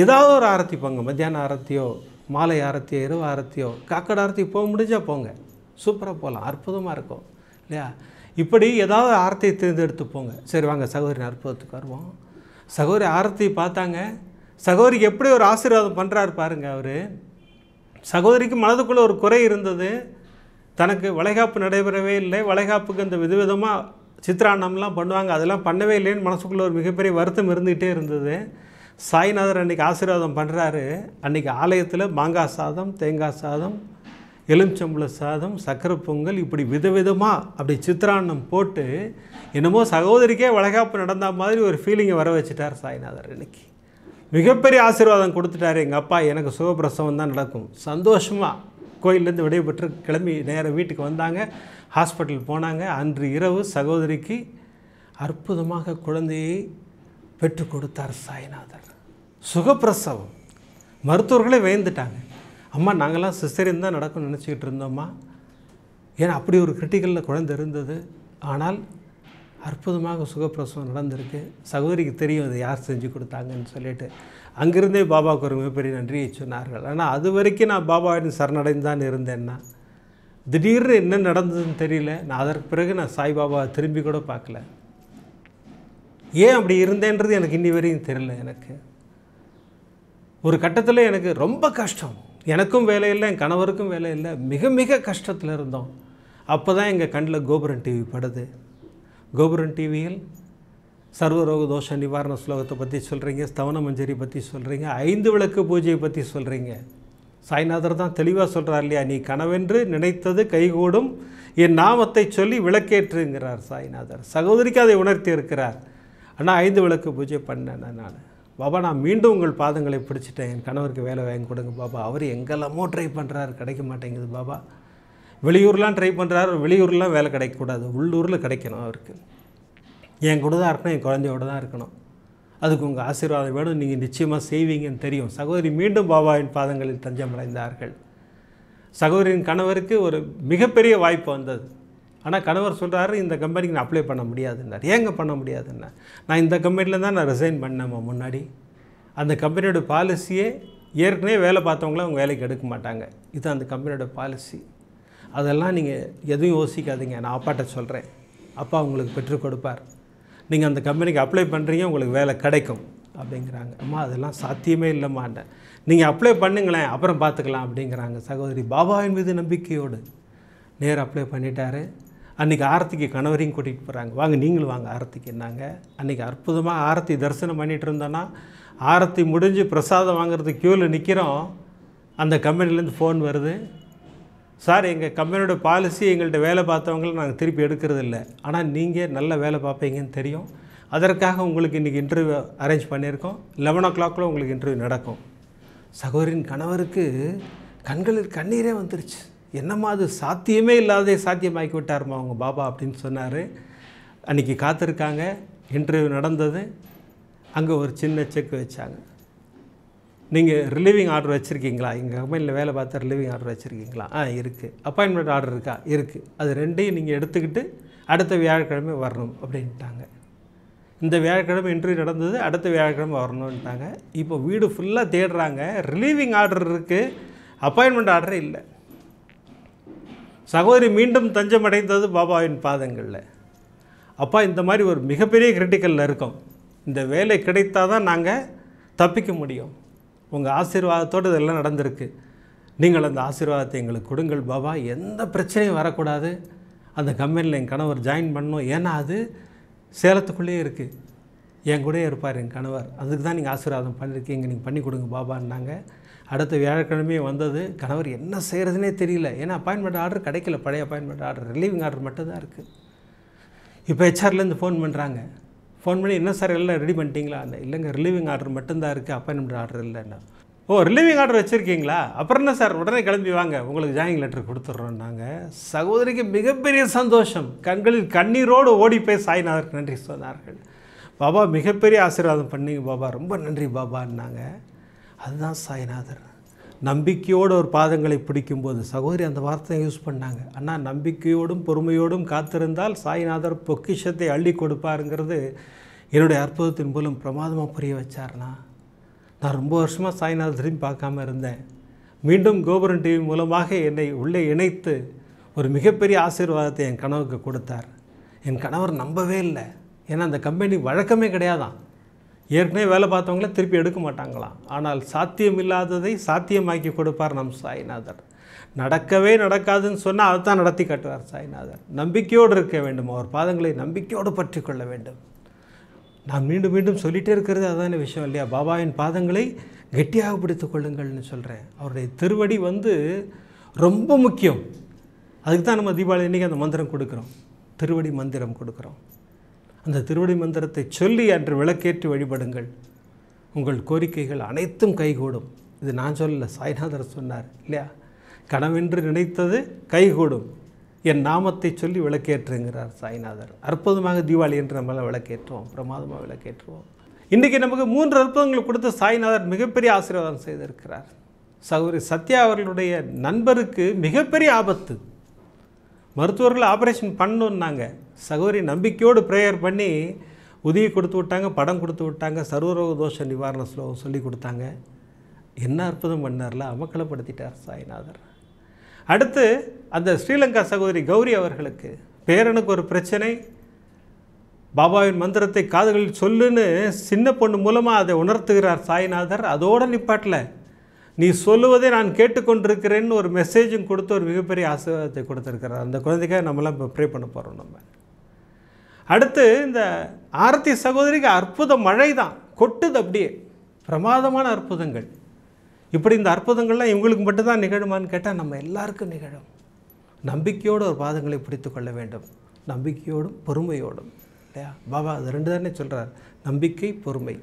ஏதாவது ஒரு ஆரத்தி போங்க. மத்தியான ஆரத்தியோ, மாலை ஆரத்தியோ, இரவு ஆரத்தியோ, காக்கடை ஆரத்தி போக முடிஞ்சால் போங்க, சூப்பராக போகலாம், அற்புதமாக இருக்கும் இல்லையா? இப்படி ஏதாவது ஆரத்தியை தேர்ந்தெடுத்து போங்க. சரி வாங்க சகோதரி அற்புதத்துக்கு வருவோம். சகோதரி ஆரத்தி பார்த்தாங்க. சகோதரிக்கு எப்படி ஒரு ஆசீர்வாதம் பண்ணுறாரு பாருங்கள் அவர். சகோதரிக்கு மனதுக்குள்ளே ஒரு குறை இருந்தது. தனக்கு வளைகாப்பு நடைபெறவே இல்லை, வளைகாப்புக்கு அந்த விதவிதமாக சித்திராண்ணம்லாம் பண்ணுவாங்க, அதெல்லாம் பண்ணவே இல்லைன்னு மனசுக்குள்ளே ஒரு மிகப்பெரிய வருத்தம் இருந்துகிட்டே இருந்தது. சாய்நாதர் அன்றைக்கி ஆசீர்வாதம் பண்ணுறாரு. அன்றைக்கி ஆலயத்தில் மாங்காய் சாதம், தேங்காய் சாதம், எலுமிச்சம்பழ சாதம், சக்கரை பொங்கல், இப்படி விதவிதமாக அப்படி சித்திராண்ணம் போட்டு என்னமோ சகோதரிக்கே வளைகாப்பு நடந்த மாதிரி ஒரு ஃபீலிங்கை வர வச்சுட்டார் சாய்நாதர். இன்னைக்கு மிகப்பெரிய ஆசீர்வாதம் கொடுத்துட்டாரு. எங்கள் அப்பா எனக்கு சுகப்பிரசவம் தான் நடக்கும். சந்தோஷமாக கோயிலேருந்து விடைபெற்று கிளம்பி நேராக வீட்டுக்கு வந்தாங்க. ஹாஸ்பிட்டல் போனாங்க. அன்று இரவு சகோதரிக்கு அற்புதமாக குழந்தையை பெற்றுக் கொடுத்தார் சாய்நாதர். சுகப்பிரசவம். மருத்துவர்களே வியந்துட்டாங்க. அம்மா நாங்கள்லாம் சிசேரியன் தான் நடக்கும்னு நினச்சிக்கிட்டு இருந்தோம்மா, ஏன்னா அப்படி ஒரு கிரிட்டிக்கலில் குழந்தை இருந்தது. ஆனால் அற்புதமாக சுகப்பிரசவம் நடந்திருக்கு. சகோதரிக்கு தெரியும் அது யார் செஞ்சு கொடுத்தாங்கன்னு சொல்லிட்டு அங்கிருந்தே பாபாவுக்கு ஒரு மிகப்பெரிய நன்றியை சொன்னார்கள். ஆனால் அது வரைக்கும் நான் பாபாவின் சரணடைந்து தான் இருந்தேன்னா, திடீர்னு என்ன நடந்ததுன்னு தெரியல. நான் அதற்கு பிறகு நான் சாய்பாபாவை திரும்பி கூட பார்க்கல. ஏன் அப்படி இருந்தேன்றது எனக்கு இன்னி வரையும் தெரியல. எனக்கு ஒரு கட்டத்தில் எனக்கு ரொம்ப கஷ்டம், எனக்கும் வேலை இல்லை, என் கணவருக்கும் வேலை இல்லை, மிக மிக கஷ்டத்தில் இருந்தோம். அப்போ தான் எங்கள் கண்ணில் கோபுரம் டிவி படுது. கோபுரம் டிவியில் சர்வரோக தோஷ நிவாரண ஸ்லோகத்தை பற்றி சொல்கிறீங்க, ஸ்தவன மஞ்சரி பற்றி சொல்கிறீங்க, 5 விளக்கு பூஜையை பற்றி சொல்கிறீங்க. சாய்நாதர் தான் தெளிவாக சொல்கிறார் இல்லையா, நீ கனவென்று நினைத்தது கைகூடும், என் நாமத்தை சொல்லி விளக்கேற்றுங்கிறார் சாய்நாதர். சகோதரிக்கு அதை உணர்த்தி இருக்கிறார். ஆனால் 5 விளக்கு பூஜை பண்ணேன் நான். பாபா நான் மீண்டும் உங்கள் பாதங்களை பிடிச்சிட்டேன், என் கணவருக்கு வேலை வாங்கி கொடுங்க பாபா. அவர் எங்கெல்லாமோ ட்ரை பண்ணுறாரு, கிடைக்க மாட்டேங்குது பாபா. வெளியூர்லாம் ட்ரை பண்ணுறாரு, வெளியூர்லாம் வேலை கிடைக்கக்கூடாது, உள்ளூரில் கிடைக்கணும் அவருக்கு. என் கூட தான் இருக்கணும், என் குழந்தையோட தான் இருக்கணும். அதுக்கு உங்கள் ஆசீர்வாதம் வேணும், நீங்கள் நிச்சயமாக செய்வீங்கன்னு தெரியும். சகோதரி மீண்டும் பாபாவின் பாதங்களில் தஞ்சமடைந்தார்கள். சகோதரியின் கணவருக்கு ஒரு மிகப்பெரிய வாய்ப்பு வந்தது. ஆனால் கணவர் சொல்கிறாரு, இந்த கம்பெனிக்கு நான் அப்ளை பண்ண முடியாதுன்னார். ஏங்க பண்ண முடியாதுன்னா, நான் இந்த கம்பெனியில் தான் நான் ரிசைன் பண்ணேம்மா முன்னாடி. அந்த கம்பெனியோட பாலிசியே ஏற்கனவே வேலை பார்த்தவங்கள அவங்க வேலைக்கு எடுக்க மாட்டாங்க. இது அந்த கம்பெனியோட பாலிசி. அதெல்லாம் நீங்கள் எதுவும் யோசிக்காதீங்க, நான் அப்பாட்ட சொல்கிறேன், அப்பா உங்களுக்கு பெற்றுக் கொடுப்பார். நீங்கள் அந்த கம்பெனிக்கு அப்ளை பண்ணுறீங்க, உங்களுக்கு வேலை கிடைக்கும் அப்படிங்கிறாங்க. அம்மா அதெல்லாம் சாத்தியமே இல்லைம்மாண்ட. நீங்கள் அப்ளை பண்ணுங்களேன், அப்புறம் பார்த்துக்கலாம் அப்படிங்கிறாங்க. சகோதரி பாபாவின் மீது நம்பிக்கையோடு நேராக அப்ளை பண்ணிட்டாரு. அன்றைக்கி ஆரத்திக்கு கணவரையும் கூட்டிகிட்டு போகிறாங்க, வாங்க நீங்களும் வாங்க ஆரத்திக்கு. என்னாங்க அன்றைக்கி அற்புதமாக ஆரத்தி தரிசனம் பண்ணிகிட்டு இருந்தோன்னா, ஆரத்தி முடிஞ்சு பிரசாதம் வாங்குறதுக்கு க்யூவில் நிற்கிறோம். அந்த கம்பெனிலேருந்து ஃபோன் வருது, சார் எங்கள் கம்பெனியோட பாலிசி எங்கள்கிட்ட வேலை பார்த்தவங்கள நாங்கள் திருப்பி எடுக்கிறது இல்லை, ஆனால் நீங்கள் நல்ல வேலை பார்ப்பீங்கன்னு தெரியும், அதற்காக உங்களுக்கு இன்றைக்கி இன்டர்வியூ அரேஞ்ச் பண்ணியிருக்கோம், 11 o'clock உங்களுக்கு இன்டர்வியூ நடக்கும். சகோதரின் கணவருக்கு கண்களில் கண்ணீரே வந்துருச்சு. என்னம்மா அது சாத்தியமே இல்லாதே சாத்தியமாக்கி விட்டாருமா அவங்க பாபா அப்படின்னு சொன்னார். அன்றைக்கி காத்திருக்காங்க, இன்டர்வியூ நடந்தது. அங்கே ஒரு சின்ன செக் வச்சாங்க. நீங்கள் ரிலீவிங் ஆர்டர் வச்சுருக்கீங்களா, எங்கள் கம்பெனியில் வேலை பார்த்தா ரிலீவிங் ஆர்டர் வச்சுருக்கீங்களா? இருக்குது. அப்பாயின்மெண்ட் ஆர்டர் இருக்கா? இருக்குது. அது ரெண்டையும் நீங்கள் எடுத்துக்கிட்டு அடுத்த வியாழக்கிழமை வரணும் அப்படின்ட்டாங்க. இந்த வியாழக்கிழமை இன்டர்வியூ நடந்தது, அடுத்த வியாழக்கிழமை வரணுன்ட்டாங்க. இப்போ வீடு ஃபுல்லாக தேடுறாங்க, ரிலீவிங் ஆர்டர் இருக்குது, அப்பாயின்மெண்ட் ஆர்டரே இல்லை. சகோதரி மீண்டும் தஞ்சமடைந்தது பாபாவின் பாதங்களில். அப்பா இந்த மாதிரி ஒரு மிகப்பெரிய கிரிட்டிக்கலில் இருக்கோம், இந்த வேலை கிடைத்தால் தான் நாங்கள் தப்பிக்க முடியும், உங்கள் ஆசீர்வாதத்தோடு இதெல்லாம் நடந்திருக்கு, நீங்கள் அந்த ஆசீர்வாதத்தை எங்களுக்கு கொடுங்கள் பாபா, எந்த பிரச்சனையும் வரக்கூடாது, அந்த கம்பெனியில் என் கணவர் ஜாயின் பண்ணணும், ஏன்னா அது சேலத்துக்குள்ளேயே இருக்குது, என் கூட இருப்பார் என் கணவர், அதுக்கு தான் நீங்கள் ஆசீர்வாதம் பண்ணியிருக்கீங்க, நீங்கள் பண்ணி கொடுங்க பாபான்னாங்க. அடுத்த வியாழக்கிழமையே வந்தது. கணவர் என்ன செய்கிறதுனே தெரியல, ஏன்னா அப்பாயின்மெண்ட் ஆர்டர் கிடைக்கல, பழைய அப்பாயின்மெண்ட் ஆர்டர், ரிலீவிங் ஆர்டர் மட்டும்தான் இருக்குது. இப்போ ஹெச்ஆர்லேருந்து ஃபோன் பண்ணுறாங்க, ஃபோன் பண்ணி என்ன சார் எல்லாம் ரெடி பண்ணிட்டீங்களா? இல்லைங்க ரிலீவிங் ஆர்டர் மட்டும்தான் இருக்குது, அப்பாயின்மெண்ட் ஆர்டர் இல்லைன்னா. ஓ ரிலீவிங் ஆர்டர் வச்சுருக்கீங்களா, அப்புறம் என்ன சார் உடனே கிளம்பி வாங்க, உங்களுக்கு ஜாயினிங் லெட்டர் கொடுத்துட்றோன்னாங்க. சகோதரிக்கு மிகப்பெரிய சந்தோஷம், கண்களில் கண்ணீரோடு ஓடி போய் சாய்நாதருக்கு நன்றி சொன்னார்கள். பாபா மிகப்பெரிய ஆசீர்வாதம் பண்ணிங்க பாபா, ரொம்ப நன்றி பாபான்னாங்க. அதுதான் சாய்நாதர். நம்பிக்கையோடு ஒரு பாதங்களை பிடிக்கும்போது சகோதரி அந்த வார்த்தையை யூஸ் பண்ணாங்க. ஆனால் நம்பிக்கையோடும் பொறுமையோடும் காத்திருந்தால் சாய்நாதர் பொக்கிஷத்தை அள்ளி கொடுப்பாருங்கிறது என்னுடைய அற்புதத்தின் மூலம் பிரமாதமாக புரிய வச்சார்னா. நான் ரொம்ப வருஷமாக சாய்நாதர் திரும்பி பார்க்காம இருந்தேன். மீண்டும் கோபுரம் டிவி மூலமாக என்னை உள்ளே இணைத்து ஒரு மிகப்பெரிய ஆசீர்வாதத்தை என் கணவருக்கு கொடுத்தார். என் கணவர் நம்பவே இல்லை, ஏன்னா அந்த கம்பெனி வழக்கமே கிடையாதான், ஏற்கனவே வேலை பார்த்தவங்கள திருப்பி எடுக்க மாட்டாங்களாம். ஆனால் சாத்தியம் இல்லாததை சாத்தியமாக்கி கொடுப்பார் நம் சாய்நாதர். நடக்கவே நடக்காதுன்னு சொன்னால் அதை தான் நடத்தி காட்டுவார் சாய்நாதர். நம்பிக்கையோடு இருக்க வேண்டும், அவர் பாதங்களை நம்பிக்கையோடு பற்றி கொள்ள வேண்டும். நான் மீண்டும் மீண்டும் சொல்லிகிட்டே இருக்கிறது அதான விஷயம் இல்லையா, பாபாவின் பாதங்களை கெட்டியாக பிடித்து கொள்ளுங்கள்னு சொல்கிறேன். அவருடைய திருவடி ரொம்ப முக்கியம். அதுக்கு தான் நம்ம தீபாவளி அன்றைக்கி அந்த மந்திரம் கொடுக்குறோம், திருவடி மந்திரம் கொடுக்குறோம். அந்த திருவடி மந்திரத்தை சொல்லி அன்று விளக்கேற்றி வழிபடுங்கள், உங்கள் கோரிக்கைகள் அனைத்தும் கைகூடும். இது நான் சொல்லலை, சாய்நாதர் சொன்னார் இல்லையா, கனவென்று நினைத்தது கைகூடும், என் நாமத்தை சொல்லி விளக்கேற்றுங்கிறார் சாய்நாதர். அற்புதமாக தீபாவளி என்று நம்மளால் விளக்கேற்றுவோம், பிரமாதமாக விளக்கேற்றுவோம். இன்றைக்கி நமக்கு 3 அற்புதங்களை கொடுத்து சாய்நாதர் மிகப்பெரிய ஆசீர்வாதம் செய்திருக்கிறார். சகோதரி சத்யா அவர்களுடைய நண்பருக்கு மிகப்பெரிய ஆபத்து, மருத்துவர்கள் ஆப்ரேஷன் பண்ணணுன்னாங்க. சகோதரி நம்பிக்கையோடு ப்ரேயர் பண்ணி உதவி கொடுத்து விட்டாங்க, படம் கொடுத்து விட்டாங்க, சர்வரோக தோஷ நிவாரண ஸ்லோகம் சொல்லி கொடுத்தாங்க. என்ன அற்புதம் பண்ணார்ல, அமக்கலப்படுத்திட்டார் சாய்நாதர். அடுத்து அந்த ஸ்ரீலங்கா சகோதரி கௌரி அவர்களுக்கு பேரனுக்கு ஒரு பிரச்சனை, பாபாவின் மந்திரத்தை காதுகளில் சொல்லுன்னு சின்ன பொண்ணு மூலமாக அதை உணர்த்துகிறார் சாய்நாதர். அதோடு நிப்பாட்டில் நீ சொல்லுவதை நான் கேட்டுக்கொண்டிருக்கிறேன்னு ஒரு மெசேஜும் கொடுத்து ஒரு மிகப்பெரிய ஆசீர்வாதத்தை கொடுத்துருக்கிறார். அந்த குழந்தைக்காக நம்மளாம் இப்போ ப்ரே பண்ண போகிறோம். நம்ம அடுத்து இந்த ஆரத்தி சகோதரிக்கு அற்புத மழை தான் கொட்டுது, அப்படியே பிரமாதமான அற்புதங்கள். இப்படி இந்த அற்புதங்கள்லாம் இவங்களுக்கு மட்டும்தான் நிகழுமான்னு கேட்டால் நம்ம எல்லாருக்கும் நிகழும். நம்பிக்கையோடு ஒரு பாதங்களை பிடித்து கொள்ள வேண்டும், நம்பிக்கையோடும் பொறுமையோடும் இல்லையா. பாபா அது 2 தானே சொல்கிறார், நம்பிக்கை பொறுமை.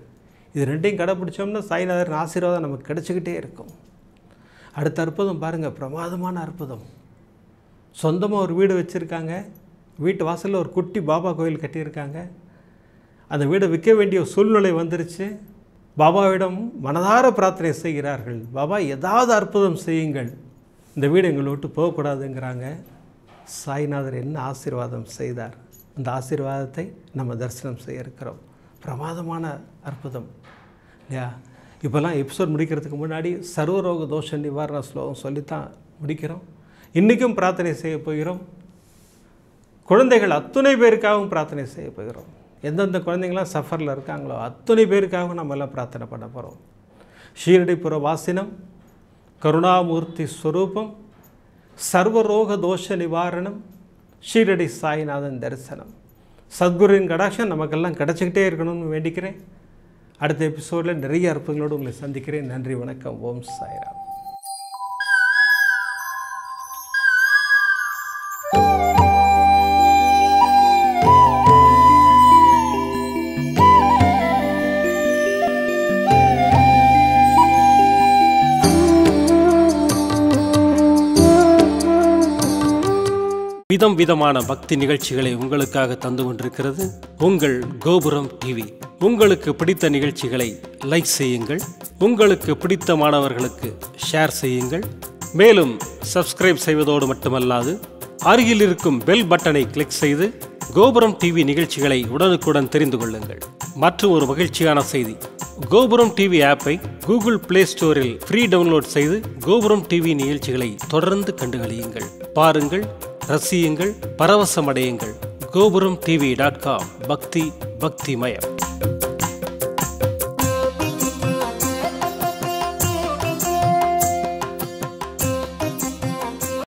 இது ரெண்டையும் கடைப்பிடிச்சோம்னா சாய்நாதரின் ஆசீர்வாதம் நமக்கு கிடச்சிக்கிட்டே இருக்கும். அடுத்த அற்புதம் பாருங்கள், பிரமாதமான அற்புதம். சொந்தமாக ஒரு வீடு வச்சுருக்காங்க, வீட்டு வாசலில் ஒரு குட்டி பாபா கோயில் கட்டியிருக்காங்க. அந்த வீடை விற்க வேண்டிய சூழ்நிலை வந்துருச்சு. பாபாவிடம் மனதார பிரார்த்தனை செய்கிறார்கள், பாபா ஏதாவது அற்புதம் செய்யுங்கள், இந்த வீடு எங்களை விட்டு போகக்கூடாதுங்கிறாங்க. சாய்நாதர் என்ன ஆசீர்வாதம் செய்தார், அந்த ஆசீர்வாதத்தை நம்ம தரிசனம் செய்ய இருக்கிறோம். பிரமாதமான அற்புதம் இல்லையா? இப்போல்லாம் எபிசோட் முடிக்கிறதுக்கு முன்னாடி சர்வரோக தோஷ நிவாரண ஸ்லோகம் சொல்லித்தான் முடிக்கிறோம். இன்றைக்கும் பிரார்த்தனை செய்ய போகிறோம். குழந்தைகள் அத்துணை பேருக்காகவும் பிரார்த்தனை செய்ய போகிறோம். எந்தெந்த குழந்தைங்களாம் சஃபரில் இருக்காங்களோ அத்துணை பேருக்காகவும் நம்ம எல்லாம் பிரார்த்தனை பண்ண போகிறோம். ஷீரடிபுர வாசினம், கருணாமூர்த்தி ஸ்வரூபம், சர்வரோக தோஷ நிவாரணம், ஷீரடி சாய்நாதன் தரிசனம், சத்குருவின் கடாட்சம் நமக்கெல்லாம் கிடச்சிக்கிட்டே இருக்கணும்னு வேண்டிக்கிறேன். அடுத்த எபிசோடில் நிறைய அற்புதங்களோடு உங்களை சந்திக்கிறேன். நன்றி, வணக்கம். ஓம் சாய்ராம். விதம் விதமான பக்தி நிகழ்ச்சிகளை உங்களுக்காக தந்து கொண்டிருக்கிறது உங்கள் கோபுரம் டிவி. உங்களுக்கு பிடித்த நிகழ்ச்சிகளை லைக் செய்யுங்கள், உங்களுக்கு பிடித்த மாணவர்களுக்கு ஷேர் செய்யுங்கள். மேலும் சப்ஸ்கிரைப் செய்வதோடு மட்டுமல்லாது அருகில் இருக்கும் பெல் பட்டனை கிளிக் செய்து கோபுரம் டிவி நிகழ்ச்சிகளை உடனுக்குடன் தெரிந்து கொள்ளுங்கள். மற்றும் ஒரு மகிழ்ச்சியான செய்தி, கோபுரம் டிவி ஆப்பை கூகுள் பிளே ஸ்டோரில் ஃப்ரீ டவுன்லோட் செய்து கோபுரம் டிவி நிகழ்ச்சிகளை தொடர்ந்து கண்டுகளியுங்கள், பாருங்கள், ரசியுங்கள், பரவசமடையுங்கள். gopuramtv.com. பக்தி பக்திமயம்.